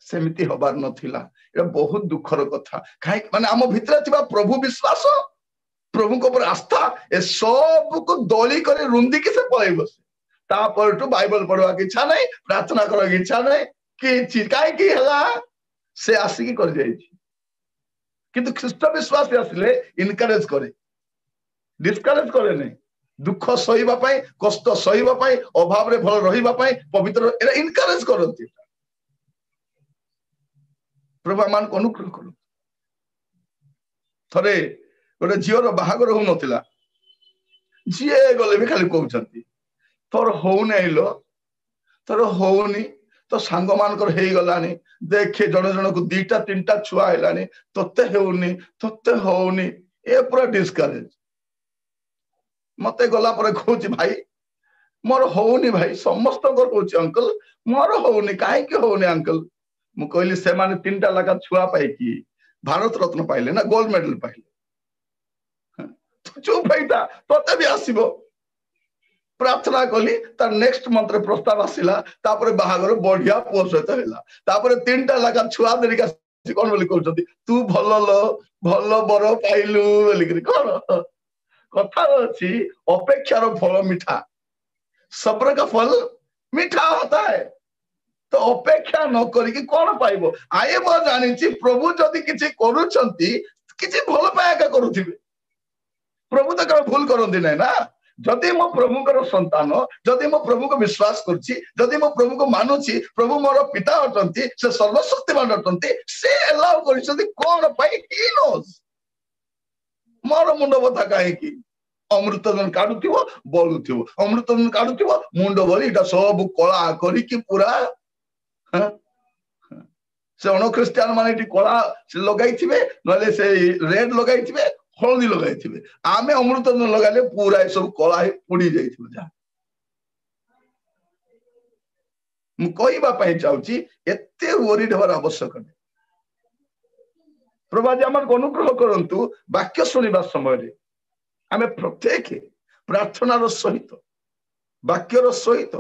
सेमिति होबार नथिला ए बहुत दुखर कथा काहे माने हम भितरे थिबा प्रभु विश्वास प्रभु को पर आस्था ए सब को दली करे रुंदी के से पळै बसे तापर तो बाइबल पढवा के इच्छा नाही प्रार्थना करवा के इच्छा नाही कि काई की हला से आसिक कर जाई किंतु ख्रीष्ट विश्वास आसिले इनकरेज करे डिस्करेज करे नै दुख सहीबा पई कष्ट सहीबा पई अभाव रे भल रहिबा पई पवित्र एरा इनकरेज करती प्रभु मान को अनुग्रह करू थरे गोटे झीवर बाहागर हो नथिला झीए गले भी खाली कहउछंती तोर हो नैलो तोर होनी तो सांग मानकर हे गलानी देखे जण जण को दीटा तीनटा छुआ हेलानी तोते होनी ए पूरा डिस्करेज मते गला पर कहउची भाई मोर होनी भाई समस्त को कहउची अंकल मोर होनी काहे के होनी अंकल मु कहली से माने तीनटा लगा छुआ पाई की भारत रत्न पाइले ना गोल्ड मेडल पाइले तो चुप भइता तोते भी आसीबो प्रार्थना कली तार नेक्स्ट मंत्र प्रस्ताव आसिला तापर बाहागर बढ़िया पुओ सहित हैला तापर तीनटा लगा छुआ देरिका कोन बोली कहउछथि तू भल बर पाइलु बोली करी कोन कथा अछि अपेक्षार फल मीठा सब्र का फल मीठा होता है तो अपेक्षा न करी कि कोन पाइबो आए बो जानि छी प्रभु जदि किछि करूछंती किछि भल पाएका करूथिबे प्रभु तो कब भूल करंदी नै ना जदि मो प्रभु को संतान जदि मो प्रभु को विश्वास करछि जदि मो प्रभु को मानुछि प्रभु मोर पिता अटंती से सर्वशक्तिमान अटंती से allow करछथि cone pi he knows मोर मुंड बथा काहे की अमृतधन काढुथिबो बलुथिबो अमृतधन काढुथिबो मुंड बली इटा सब कला करी की पूरा से अन क्रिश्चियन माने टी कला से लगाइथिबे नले से रेड लगाइथिबे हल्दी लगाइथिबे आमे अमृतधन लगाले पूरा सब कला पुड़ी जाइथिबो जा मु कहबा पई चाहूची एते वरीड हवर आवश्यक नै प्रभु जी हमर अनुग्रह करंतु वाक्य सुनिबा समय रे आमे प्रत्येक प्रार्थना रो सहित वाक्यर सहित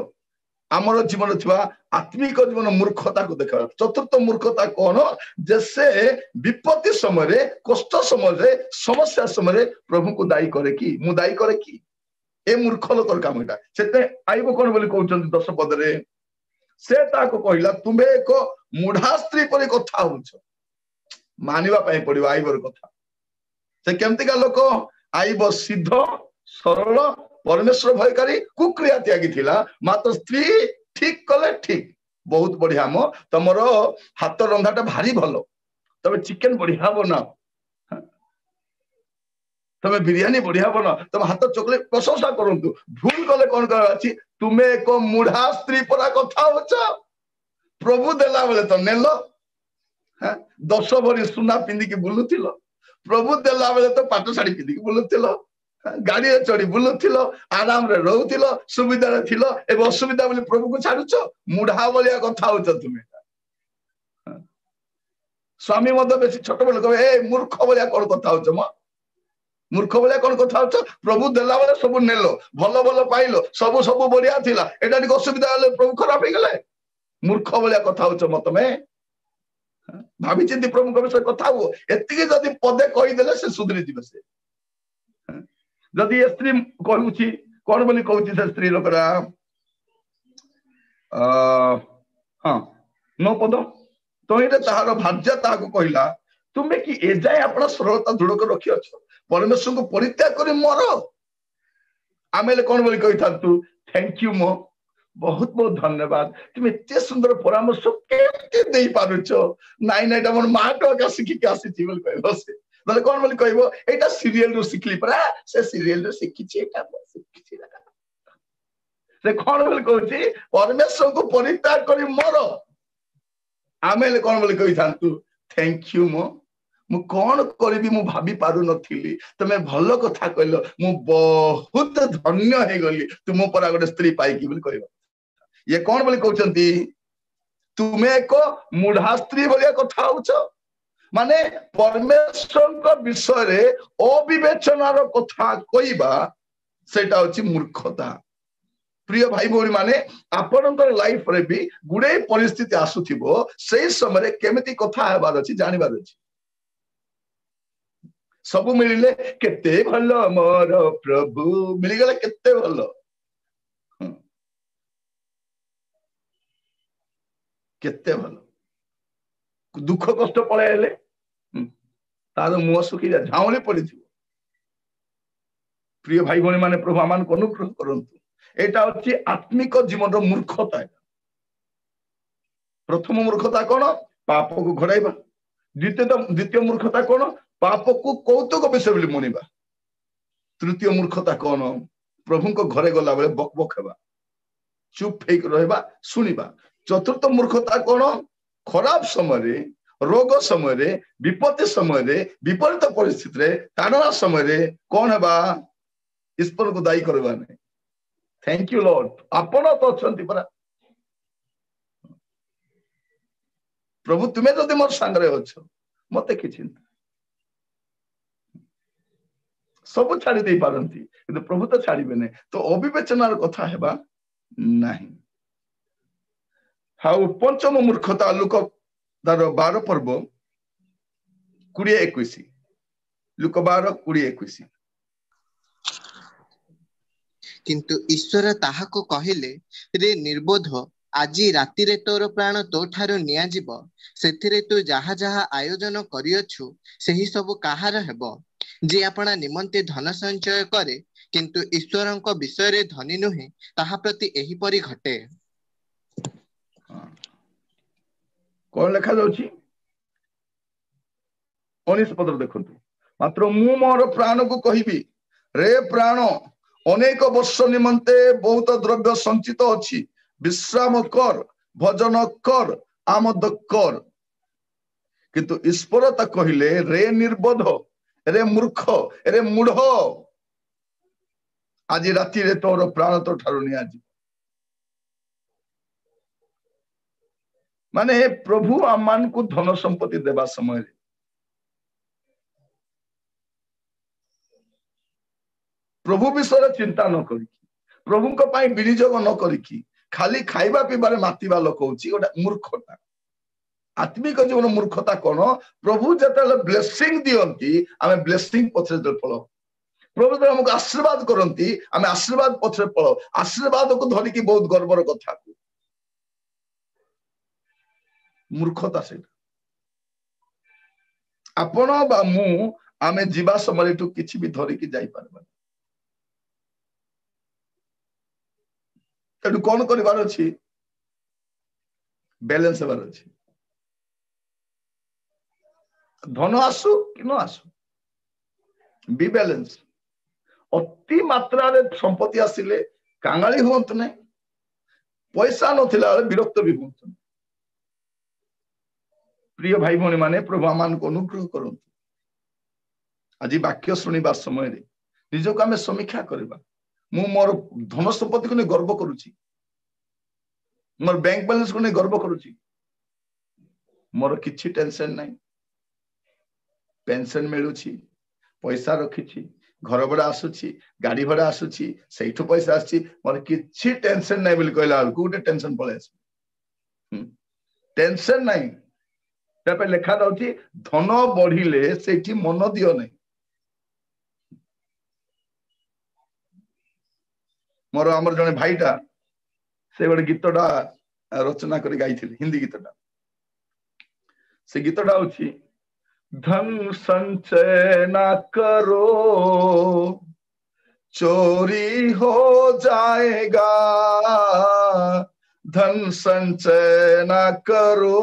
आमर जीवन थिबा आत्मिक जीवन मूर्खता को देखा। चतुर्थ मूर्खता कौन जे से विपत्ति समय रे कष्ट समय रे समस्या समय रे प्रभु को दायी करे कि मु दायी करे कि ए मूर्ख लोकर काम एटा। सेते आइबो कोन बोली कहउछन 10 पद रे से ताको कहिला तुमे एक मुढ़ा स्त्री परि कथा होछ मानिबा पई पड़िबो आइबर कथा। से केमति का लोक आइबो सिद्ध सरल परमेश्वर भयकारी कुक्रिया त्यागी थिला मात्र स्त्री ठीक कले ठीक बहुत बढ़िया मो तमर हाथ रंधाटा भारी भलो तबे चिकन बढ़िया बना तबे बिरयानी बढ़िया बना तबे हाथ चॉकलेट प्रशंसा करंतु भूल कले कोन कर अछि तुमे एक मुढ़ा स्त्री परा कथा होछ प्रभु देला बेले तो नेलो 10 भरी सुना पिंदी के बुलुथिलो प्रभु देला बेले तो पाट साड़ी पिंदी के बुलुथिलो गाड़ी चढ़ी बुलुथिलो आराम रे रहउथिलो सुविधा रे थिलो एबे असुविधा बोली प्रभु को छाडुछो मुढ़ा बलिया कथा होछ तुमे। स्वामी मद बेसी छोट बेले कहे ए मूर्ख बलिया कोन कथा होछ म मूर्ख बलिया कोन कथा होछ प्रभु देला बेले सब नेलो भलो भलो पाइलो सब सब बढ़िया थिला एटा टिक असुविधा हले प्रभु खराब हे गेले मूर्ख बलिया कथा होछ म तमे भाभी चिंती प्रभु को विषय कथा हो एतिके जदी पदे कहि देले से सुधरी दिबे से जदी स्त्री कहउची कोन बोली कहउची से स्त्री लोकरा हां 9 पद तो इते ताहार भाज्य ताको कहिला तुमे कि ए जाय आपण सरलता दृढ़ कर रखि अछ परमेश्वर को परित्याग करी मरो आमेले कोन बोली कहिथा तू थैंक यू मो बहुत बहुत धन्यवाद तुम एते सुंदर परामर्श केते देई पारुछो नाइ नाइ हमर मां तो का सिखि के आसी जीवन कहबो से बोले कोन बोली कहबो एटा सीरियल रो सिखली परा से सीरियल रो सिखि छी एटा सिखि छी से कोन बोली कहउची परमेश्वर को परित्याग करी मरो आमेले कोन बोली कहिथान तू थैंक यू मो मु कोन करबी मु भाबी पारु नथिली तमे भलो कथा कहलो मु बहुत धन्य हे गली तुम पर गोटे स्त्री पाई की बोली कहबो ये कौन बोली कहउचंती तुमे एक मुढ़ा स्त्री बोलिया कथा होछ माने परमेश्वर को विषय रे अविवेचनार कथा कहिबा सेटा होची मूर्खता। प्रिय भाई भौणी माने आपनकर लाइफ रे भी गुडे परिस्थिति आसुथिबो सेही समय केमिति कथा हेबार अछि जानिबार अछि सब मिलिले केते भलो मोर प्रभु मिली गेले केते भलो केते भलो दुख कष्ट पळेले तार मुह सुखी जा झाउली पड़ी प्रिय भाई भौणी माने प्रभु आमान को अनुग्रह करंतु एटा होची आत्मिक जीवन रो मूर्खता प्रथम मूर्खता कोन पाप को घोड़ाइबा द्वितीय मूर्खता कोन पाप को कौतुक विषय बोली मनिबा तृतीय मूर्खता कोन प्रभु को घरे गला बेले बक बक हेबा चुप फेक रहबा सुनिबा चतुर्थ मूर्खता कोन खराब समय रे रोग समय रे विपत्ति समय रे विपरीत परिस्थिति रे ताड़ना समय रे कोन हेबा ईश्वर को दायी करबा नै थैंक यू लॉर्ड आपण तो अछंती परा प्रभु तुमे जदि मोर संगरे अछ मते कि चिंता सब छाड़ी दे पारंती किंतु प्रभु तो छाड़ीबे नै तो अविवेचनार कथा हेबा नाही। हाउ पंचम मूर्खता लुक 12 पर्व 20-21 लुक 12-20-21 किंतु ईश्वर ताहाको कहिले रे निर्बोध आजी राति रे तोर प्राण तो ठारो निया जीव सेथिरे तू जहा जहा आयोजन करियछु सेही सब काहार हेबो जे आपना निमंते धन संचय करे किंतु ईश्वरंक विषय रे धनी नुहे ताहा प्रति एही परि घटे। कौन लेखा जाउची 19 पद देखंतु मात्र मु मोर प्राण को कहिबी रे प्राण अनेक वर्ष निमंते बहुत द्रव्य संचित अछि विश्राम कर भजन कर आमोद कर किंतु ईश्वरता कहिले रे निर्बोध रे मूर्ख रे मूढ़ आज राति रे तोर प्राण तो ठारो निया जी माने प्रभु आमान को धन संपत्ति देवा समय प्रभु विषय चिंता न करी प्रभु विनियोग न करिकी खाली खाइबा पीबारे मातिबा लोक होची गोटा मूर्खता आत्मिक जीवन मूर्खता कौन प्रभु जते ब्लेसिंग दियंती आमे ब्लेसिंग पछरे पळो प्रभु जते हमको आशीर्वाद करंती आमे आशीर्वाद पछरे पळो आशीर्वाद को धरिकी बहुत गर्वर कथा मूर्खता से आपण बा मु आमे जीवा समय किछि भी धरिकी जाई पारबा तेणु कौन करिवार अछि बैलेंस हेबार अछि धन आसु कि न आसु बी बैलेंस अति मात्रा रे संपत्ति आसिले कांगाली होत नै पैसा नथिला विरक्त भी होत प्रिय भाई भौणी माने प्रभु आमान को अनुग्रह करंतु आज वाक्य सुनिबा समय रे निजको आमे समीक्षा करबा मु मोर धन संपत्ति को गर्व करूची मोर बैंक बैलेंस को गर्व करूची मोर किछि टेंशन नाही पेंशन मिलुची पैसा रखिछि घर भड़ा आसुची गाड़ी भड़ा आसुची सेठु पैसा आसी मोर किछि टेंशन नाही बोली कहला गोटे टेंशन पळे आसी टेंशन नाही तबे लेखा दउची धन बढ़िले सेठी मन दियो नाही मोर हमर जने भाईटा से गोटे गीतटा रचना कर गाइथिले हिंदी गीतटा से गीतटा होची धन संचय ना करो चोरी हो जाएगा धन संचय ना करो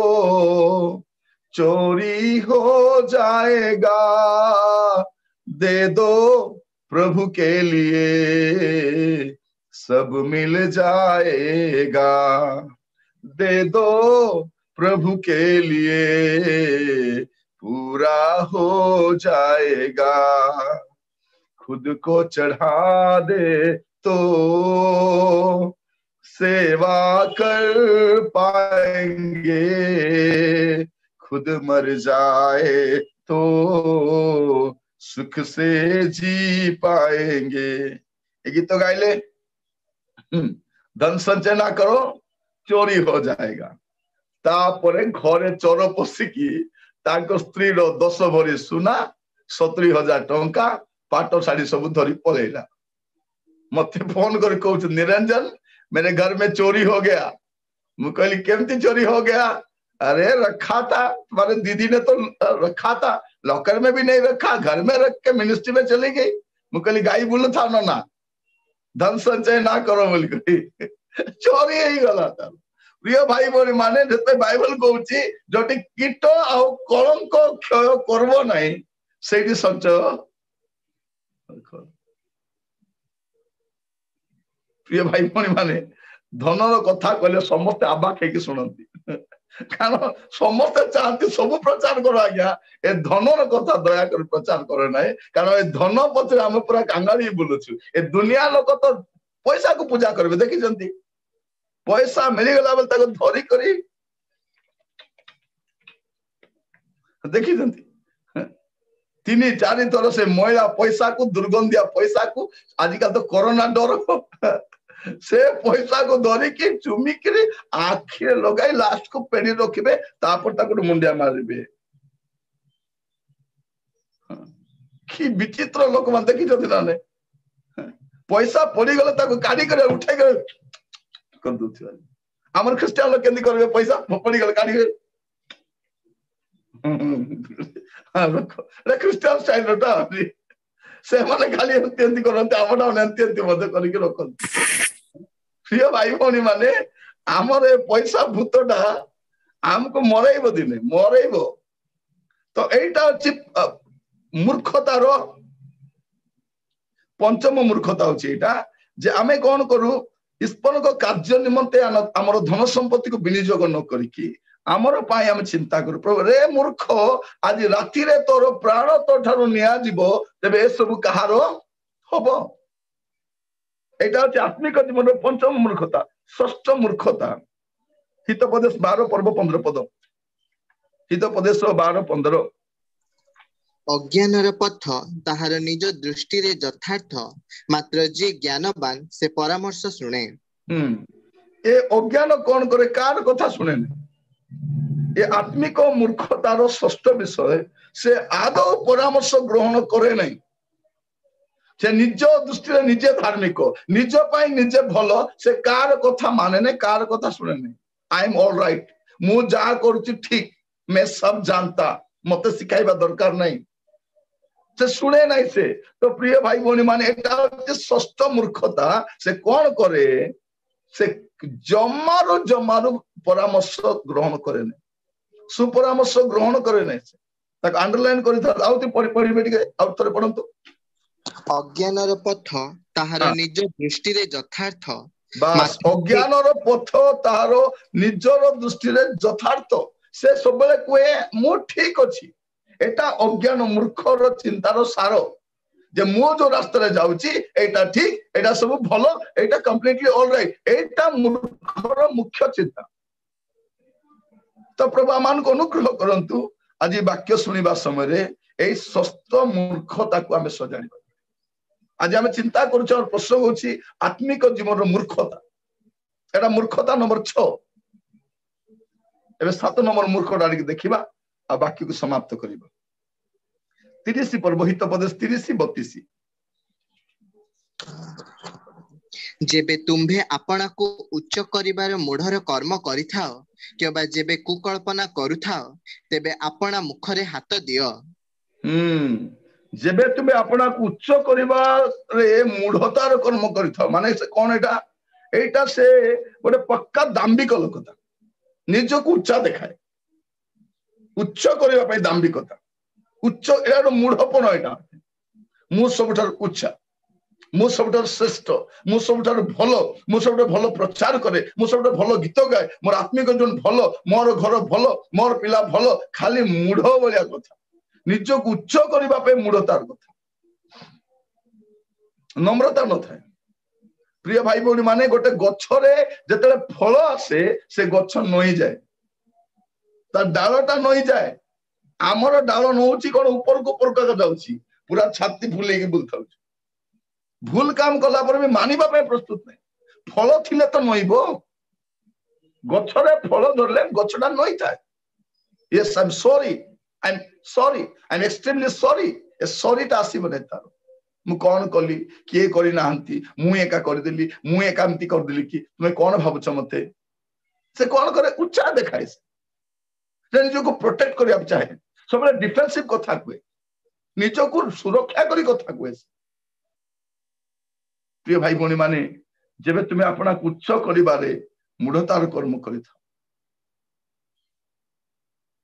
चोरी हो जाएगा दे दो प्रभु के लिए सब मिल जाएगा दे दो प्रभु के लिए पूरा हो जाएगा खुद को चढ़ा दे तो सेवा कर पाएंगे खुद मर जाए तो सुख से जी पाएंगे ये गीत तो गाइले धन संचय ना करो चोरी हो जाएगा तापरे घरे चोर पशिकी ताको स्त्री रो 10 भरी सुना 70,000 टंका पाट साड़ी सब धरी पलेला मते फोन कर कहू निरंजन मेरे घर में चोरी हो गया मु कहली केमती चोरी हो गया अरे रखा था तुम्हारे दीदी ने तो रखा था लॉकर में भी नहीं रखा घर में रख के मिनिस्ट्री में चली गई मु कहली गाई बोल था ना धन संचय ना करो बोली चोरी ही गला था प्रिय भाई भौणी माने जते बाइबल कहूची जोटी कीट आ कलंक क्षय करबो नाही सेठी संचय प्रिय भाई भौणी माने धनर कथा कहले समस्त आबा खेकी सुनंती कारण समस्त चाहती सब प्रचार करो आज्ञा ए धनर कथा दया कर प्रचार करे नाही कारण ए धन पछरे हम पूरा कांगाली बोलुछु ए दुनिया लोक तो पैसा को पूजा करबे देखि जंती पैसा मिली गला बेल ताको धरी करी देखि जंती 3-4 थर से महिला पैसा को दुर्गंधिया पैसा को आजिकल तो कोरोना डर से पैसा को धरिकी चुमिकी आखिरे लगाई लास्ट को पेड़ी रखिबे तापर ताको मुंडिया मारिबे कि विचित्र लोक मान देखि जति नाने पैसा पड़ी गले ताको काढी करे उठाई करे कर दूथि हमर क्रिश्चियन लोग केंदी करबे पैसा पड़ी गले काढी करे हां रे क्रिश्चियन स्टाइल रोटा से माने खाली एंती करंते आवडा एंती मदे करिके रखन प्रिय भाई भौणी माने आमर ए पैसा भूतटा हमको मरेइबो दिने मरेइबो तो एटा अछि मूर्खतार पंचम मूर्खता होछि एटा जे आमे कोन करू ईश्वर को कार्य निमंते आमर धन संपत्ति को विनियोग न करिकी आमर पाई हम चिंता करू प्रभु रे मूर्ख आज राति रे तोर प्राण तो ठारो निया जीवो तबे ए सब कहारो होबो एटा होछि आत्मिक जीवन पंचम मूर्खता षष्ठ मूर्खता हितोपदेश 12 पर्व 15 पद हितोपदेश 12-15 ଅଜ୍ଞାନର ପଥ ତାହାର ନିଜ ଦୃଷ୍ଟିରେ ଯଥାର୍ଥ, ମାତ୍ର ଯିଏ ଜ୍ଞାନବାନ ସେ ପରାମର୍ଶ ଶୁଣେ। ଏ ଅଜ୍ଞାନ କଣ କରେ? କାର କଥା ଶୁଣେନି। ଏ ଆତ୍ମିକ ମୂର୍ଖତାର ଷଷ୍ଠ ବିଷୟ, ସେ ଆଦୌ ପରାମର୍ଶ ଗ୍ରହଣ କରେ ନାହିଁ। ସେ ନିଜ ଦୃଷ୍ଟିରେ ନିଜେ ଧାର୍ମିକ, ନିଜ ପାଇଁ ନିଜେ ଭଲ, ସେ କାର କଥା ମାନେ ନାହିଁ, କାର କଥା ଶୁଣେ ନାହିଁ। ଆଇ ଏମ୍ ଅଲ୍ ରାଇଟ୍, ମୁଁ ଯାହା କରୁଛି ଠିକ, ମେ ସବ ଜାଣତା, ମତେ ଶିଖାଇବା ଦରକାର ନାହିଁ, ସେ ଶୁଣେ ନାହିଁ। ସେ ତ ପ୍ରିୟ ଭାଇ ଭଉଣୀ ମାନେ, ଏଟା ହଉଛି ଷଷ୍ଠ ମୂର୍ଖତା। ସେ କଣ କରେ? ସେ ଜମାରୁ ପରାମର୍ଶ ଗ୍ରହଣ କରେ ନାହିଁ, ସୁପରାମର୍ଶ ଗ୍ରହଣ କରେ ନାହିଁ। ସେ ତାକୁ ଆଣ୍ଡରଲାଇନ କରିଥାଏ। ଆଉ ପଢିବେ ଟିକେ, ଆଉ ଥରେ ପଢନ୍ତୁ। ଅଜ୍ଞାନର ପଥ ତାହାର ନିଜ ଦୃଷ୍ଟିରେ ଯଥାର୍ଥ। ବାସ୍, ଅଜ୍ଞାନର ପଥ ତାହାର ନିଜର ଦୃଷ୍ଟିରେ ଯଥାର୍ଥ। ସେ ସବୁବେଳେ କୁହେ ମୁଁ ଠିକ ଅଛି। ଏଟା ଅଜ୍ଞାନ ମୂର୍ଖର ଚିନ୍ତାର ସାର, ଯେ ମୁଁ ଯୋଉ ରାସ୍ତାରେ ଯାଉଛି ଏଇଟା ଠିକ, ଏଇଟା ସବୁ ଭଲ, ଏଇଟା କମ୍ପ୍ଲିଟଲି ଅଲ୍ ରାଇଟ୍। ଏଇଟା ମୂର୍ଖର ମୁଖ୍ୟ ଚିନ୍ତା। ତ ପ୍ରଭୁ ଆମମାନଙ୍କୁ ଅନୁଗ୍ରହ କରନ୍ତୁ, ଆଜି ବାକ୍ୟ ଶୁଣିବା ସମୟରେ ଏଇ ଷଷ୍ଠ ମୂର୍ଖତାକୁ ଆମେ ସଜାଡ଼ିବା। ଆଜି ଆମେ ଚିନ୍ତା କରୁଛୁ, ଆମର ପ୍ରଶ୍ନ ହଉଛି ଆତ୍ମିକ ଜୀବନର ମୂର୍ଖତା। ଏଟା ମୂର୍ଖତା ନମ୍ବର 6। ଏବେ 7 ନମ୍ବର ମୂର୍ଖଟା ଟିକେ ଦେଖିବା, ଆଉ ବାକ୍ୟକୁ ସମାପ୍ତ କରିବା। 30 ପର୍ବ ହିତୋପଦେଶ 30-32। ଯେବେ ତୁମ୍ଭେ ଆପଣାକୁ ଉଚ୍ଚ କରିବାର ମୂଢର କର୍ମ କରିଥାଅ, କିମ୍ବା ଯେବେ କୁକଳ୍ପନା କରୁଥାଅ, ତେବେ ଆପଣା ମୁଖରେ ହାତ ଦିଅ। ଯେବେ ତୁମେ ଆପଣାକୁ ଉଚ୍ଚ କରିବାରେ ମୂଢତାର କର୍ମ କରିଥାଅ, ମାନେ ସେ କଣ? ଏଇଟା ସେ ଗୋଟେ ପକ୍କା ଦାମ୍ଭିକ ଲୋକତା, ନିଜକୁ ଉଚ୍ଚା ଦେଖାଏ, ଉଚ୍ଚ କରିବା ପାଇଁ ଦାମ୍ଭିକତା, ଉଚ୍ଚ, ଏହାର ମୂଢପଣ। ଏଇଟା ମୁଁ ସବୁଠାରୁ ଉଚ୍ଚା, ମୁଁ ସବୁଠାରୁ ଶ୍ରେଷ୍ଠ, ମୁଁ ସବୁଠାରୁ ଭଲ, ମୁଁ ସବୁଠାରୁ ଭଲ ପ୍ରଚାର କରେ, ମୁଁ ସବୁଠାରୁ ଭଲ ଗୀତ ଗାଏ, ମୋର ଆତ୍ମିକ ଜୀବନ ଭଲ, ମୋର ଘର ଭଲ, ମୋର ପିଲା ଭଲ। ଖାଲି ମୂଢ ଭଳିଆ କଥା, ନିଜକୁ ଉଚ୍ଚ କରିବା ପାଇଁ ମୂଢତାର କଥା, ନମ୍ରତା ନଥାଏ। ପ୍ରିୟ ଭାଇ ଭଉଣୀ ମାନେ, ଗୋଟେ ଗଛରେ ଯେତେବେଳେ ଫଳ ଆସେ, ସେ ଗଛ ନଇଁଯାଏ, ତା ଡାଳଟା ନଇଁଯାଏ। ଆମର ଡାଳ ନଉଛି କଣ? ଉପରକୁ ଯାଉଛି, ପୁରା ଛାତି ଫୁଲେଇକି ବୁଲୁଥାଉଛି। ଭୁଲ କାମ କଲା ପରେ ବି ମାନିବା ପାଇଁ ପ୍ରସ୍ତୁତ ନାହିଁ। ଫଳ ଥିଲେ ତ ନଇଁବ। ଗଛରେ ଫଳ ଧରିଲେ ଗଛଟା ନଇଁଥାଏ। Yes, I am sorry, I am extremely sorry. ଏ ସରିଟା ଆସିବନି ତାର। ମୁଁ କଣ କଲି, କିଏ କରିନାହାନ୍ତି, ମୁଁ ଏକା କରିଦେଲି, ମୁଁ ଏକା ଏମିତି କରିଦେଲି କି, ତୁମେ କଣ ଭାବୁଛ ମତେ? ସେ କଣ କରେ? ଉଚ୍ଚା ଦେଖାଏ। ସେ ନିଜକୁ ପ୍ରୋଟେକ୍ଟ କରିବାକୁ ଚାହେଁ, ସବୁବେଳେ ଡିଫେନ୍ସିଭ କଥା କୁହେ, ନିଜକୁ ସୁରକ୍ଷା କରି କଥା କୁହେ। ପ୍ରିୟ ଭାଇ ଭଉଣୀ ମାନେ, ଯେବେ ତୁମେ ଆପଣାକୁ ଉଚ୍ଚ କରିବାରେ ମୂଢତାର କର୍ମ କରିଥାଅ,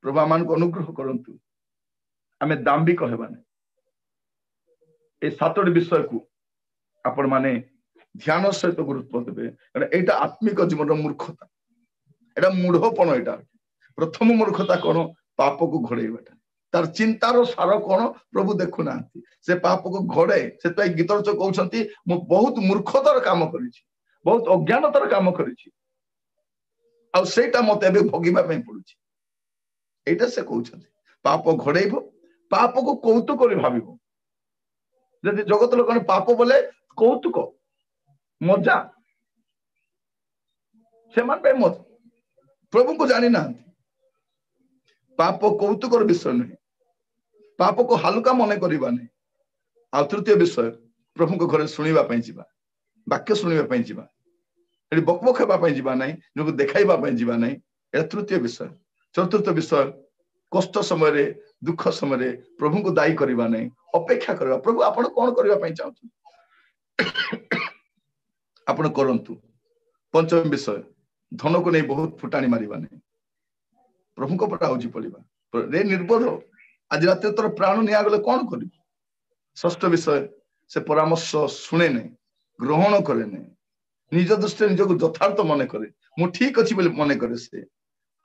ପ୍ରଭୁ ଆମମାନଙ୍କୁ ଅନୁଗ୍ରହ କରନ୍ତୁ, ଆମେ ଦାମ୍ଭିକ ହେବାନି। এই 7ଟି ବିଷୟକୁ ଆପଣ ମାନେ ଧ୍ୟାନ ସହିତ ଗୁରୁତ୍ୱ ଦେବେ, କାରଣ ଏଇଟା ଆତ୍ମିକ ଜୀବନର ମୂର୍ଖତା, ଏଇଟା ମୂଢପଣ। ଏଇଟା ପ୍ରଥମ ମୂର୍ଖତା କଣ? ପାପକୁ ଘୋଡେଇବାଟା। ତାର ଚିନ୍ତାର ସାର କଣ? ପ୍ରଭୁ ଦେଖୁନାହାନ୍ତି, ସେ ପାପକୁ ଘୋଡେ। ସେଥିପାଇଁ ଗୀତରଚ କହୁଛନ୍ତି, ମୁଁ ବହୁତ ମୂର୍ଖତାର କାମ କରିଛି, ବହୁତ ଅଜ୍ଞାନତାର କାମ କରିଛି, ଆଉ ସେଇଟା ମତେ ଏବେ ଭୋଗିବା ପାଇଁ ପଡୁଛି। ଏଇଟା ସେ କହୁଛନ୍ତି। ପାପ ଘୋଡେଇବ, ପାପକୁ କୌତୁକରେ ଭାବିବ। ଯଦି ଜଗତ ଲୋକ ପାପ ବୋଲେ କୌତୁକ, ମଜା, ସେମାନେ ପାଇଁ ମଜା, ପ୍ରଭୁଙ୍କୁ ଜାଣିନାହାନ୍ତି। ପାପ କୌତୁକର ବିଷୟ ନୁହେଁ, ପାପକୁ ହାଲୁକା ମନେ କରିବା ନାହିଁ। ଆଉ ତୃତୀୟ ବିଷୟ, ପ୍ରଭୁଙ୍କ ଘରେ ଶୁଣିବା ପାଇଁ ଯିବା, ବାକ୍ୟ ଶୁଣିବା ପାଇଁ ଯିବା, ଏଠି ବକବକ ହେବା ପାଇଁ ଯିବା ନାହିଁ, ନିଜକୁ ଦେଖାଇବା ପାଇଁ ଯିବା ନାହିଁ। ଏଟା ତୃତୀୟ ବିଷୟ। ଚତୁର୍ଥ ବିଷୟ, କଷ୍ଟ ସମୟରେ, ଦୁଃଖ ସମୟରେ ପ୍ରଭୁଙ୍କୁ ଦାୟୀ କରିବା ନାହିଁ, ଅପେକ୍ଷା କରିବା। ପ୍ରଭୁ ଆପଣ କଣ କରିବା ପାଇଁ ଚାହୁଁଛନ୍ତି, ଆପଣ କରନ୍ତୁ। ପଞ୍ଚମ ବିଷୟ, ଧନକୁ ନେଇ ବହୁତ ଫୁଟାଣି ମାରିବା ନାହିଁ, ପ୍ରଭୁଙ୍କ ଉପରେ ଆଉଜି ପଡିବା। ରେ ନିର୍ବୋଧ, ଆଜି ରାତିରେ ତୋର ପ୍ରାଣ ନିଆଗଲେ କଣ କରିବୁ? ଷଷ୍ଠ ବିଷୟ, ସେ ପରାମର୍ଶ ଶୁଣେ ନାହିଁ, ଗ୍ରହଣ କରେ ନାହିଁ, ନିଜ ଦୃଷ୍ଟିରେ ନିଜକୁ ଯଥାର୍ଥ ମନେ କରେ, ମୁଁ ଠିକ ଅଛି ବୋଲି ମନେ କରେ ସେ।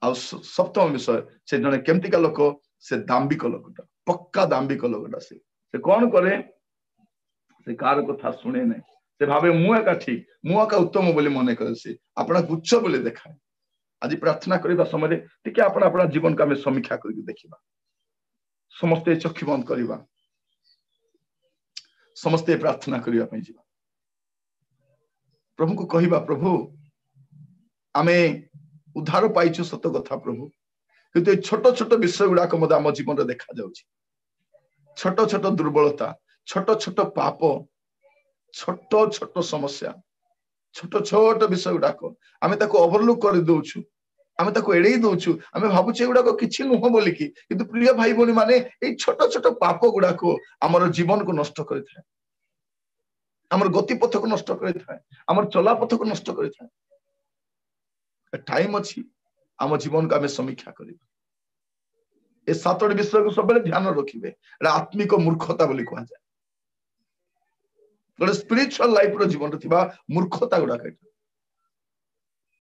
ଆଉ ସପ୍ତମ ବିଷୟ, ସେ ଜଣେ କେମିତିକା ଲୋକ? ସେ ଦାମ୍ଭିକ ଲୋକଟା, ପକ୍କା ଦାମ୍ଭିକ ଲୋକଟା। ସେ କଣ କରେ? ସେ କାହାର କଥା ଶୁଣେ ନାହିଁ, ସେ ଭାବେ ମୁଁ ଏକା ଠିକ, ମୁଁ ଏକା ଉତ୍ତମ ବୋଲି ମନେ କରେ। ସେ ଆପଣଙ୍କୁ ଉଚ୍ଚ ବୋଲି ଦେଖାଏ। ଆଜି ପ୍ରାର୍ଥନା କରିବା ସମୟରେ ଟିକେ ଆପଣ ଜୀବନକୁ ଆମେ ସମୀକ୍ଷା କରିକି ଦେଖିବା। समस्ते चक्षु बंद करवा, समस्ते प्रार्थना करने जावा, प्रभु को कहवा प्रभु आमे उद्धार पाइछु सत कथा प्रभु, किंतु छोट छोट विषय गुड़ाक मत आम जीवन देखा जाउछि, छोट छोट दुर्बलता, छोट छोट पाप, छोट छोट समस्या, छोट छोट विषय गुड़ाक आमे ताको ओवरलुक कर दउछु, आमे ताको एड़े दउछु, आमे भाबुछे गुड़ाक किछि नुह बोली कि, किंतु प्रिय भाई भौणी माने ए छोट छोट पाप गुड़ाक हमर जीवन को नष्ट करिथाय, हमर गति पथ को नष्ट करिथाय, हमर चला पथ को नष्ट करिथाय। टाइम अछि आम जीवन को आमे समीक्षा करिबा, ए सातोटी विषय को सब ध्यान रखिबे, आत्मिक मूर्खता बोली कहा जाए, गोटे स्पिरिचुअल लाइफ रो जीवन थिबा मूर्खता गुड़ाक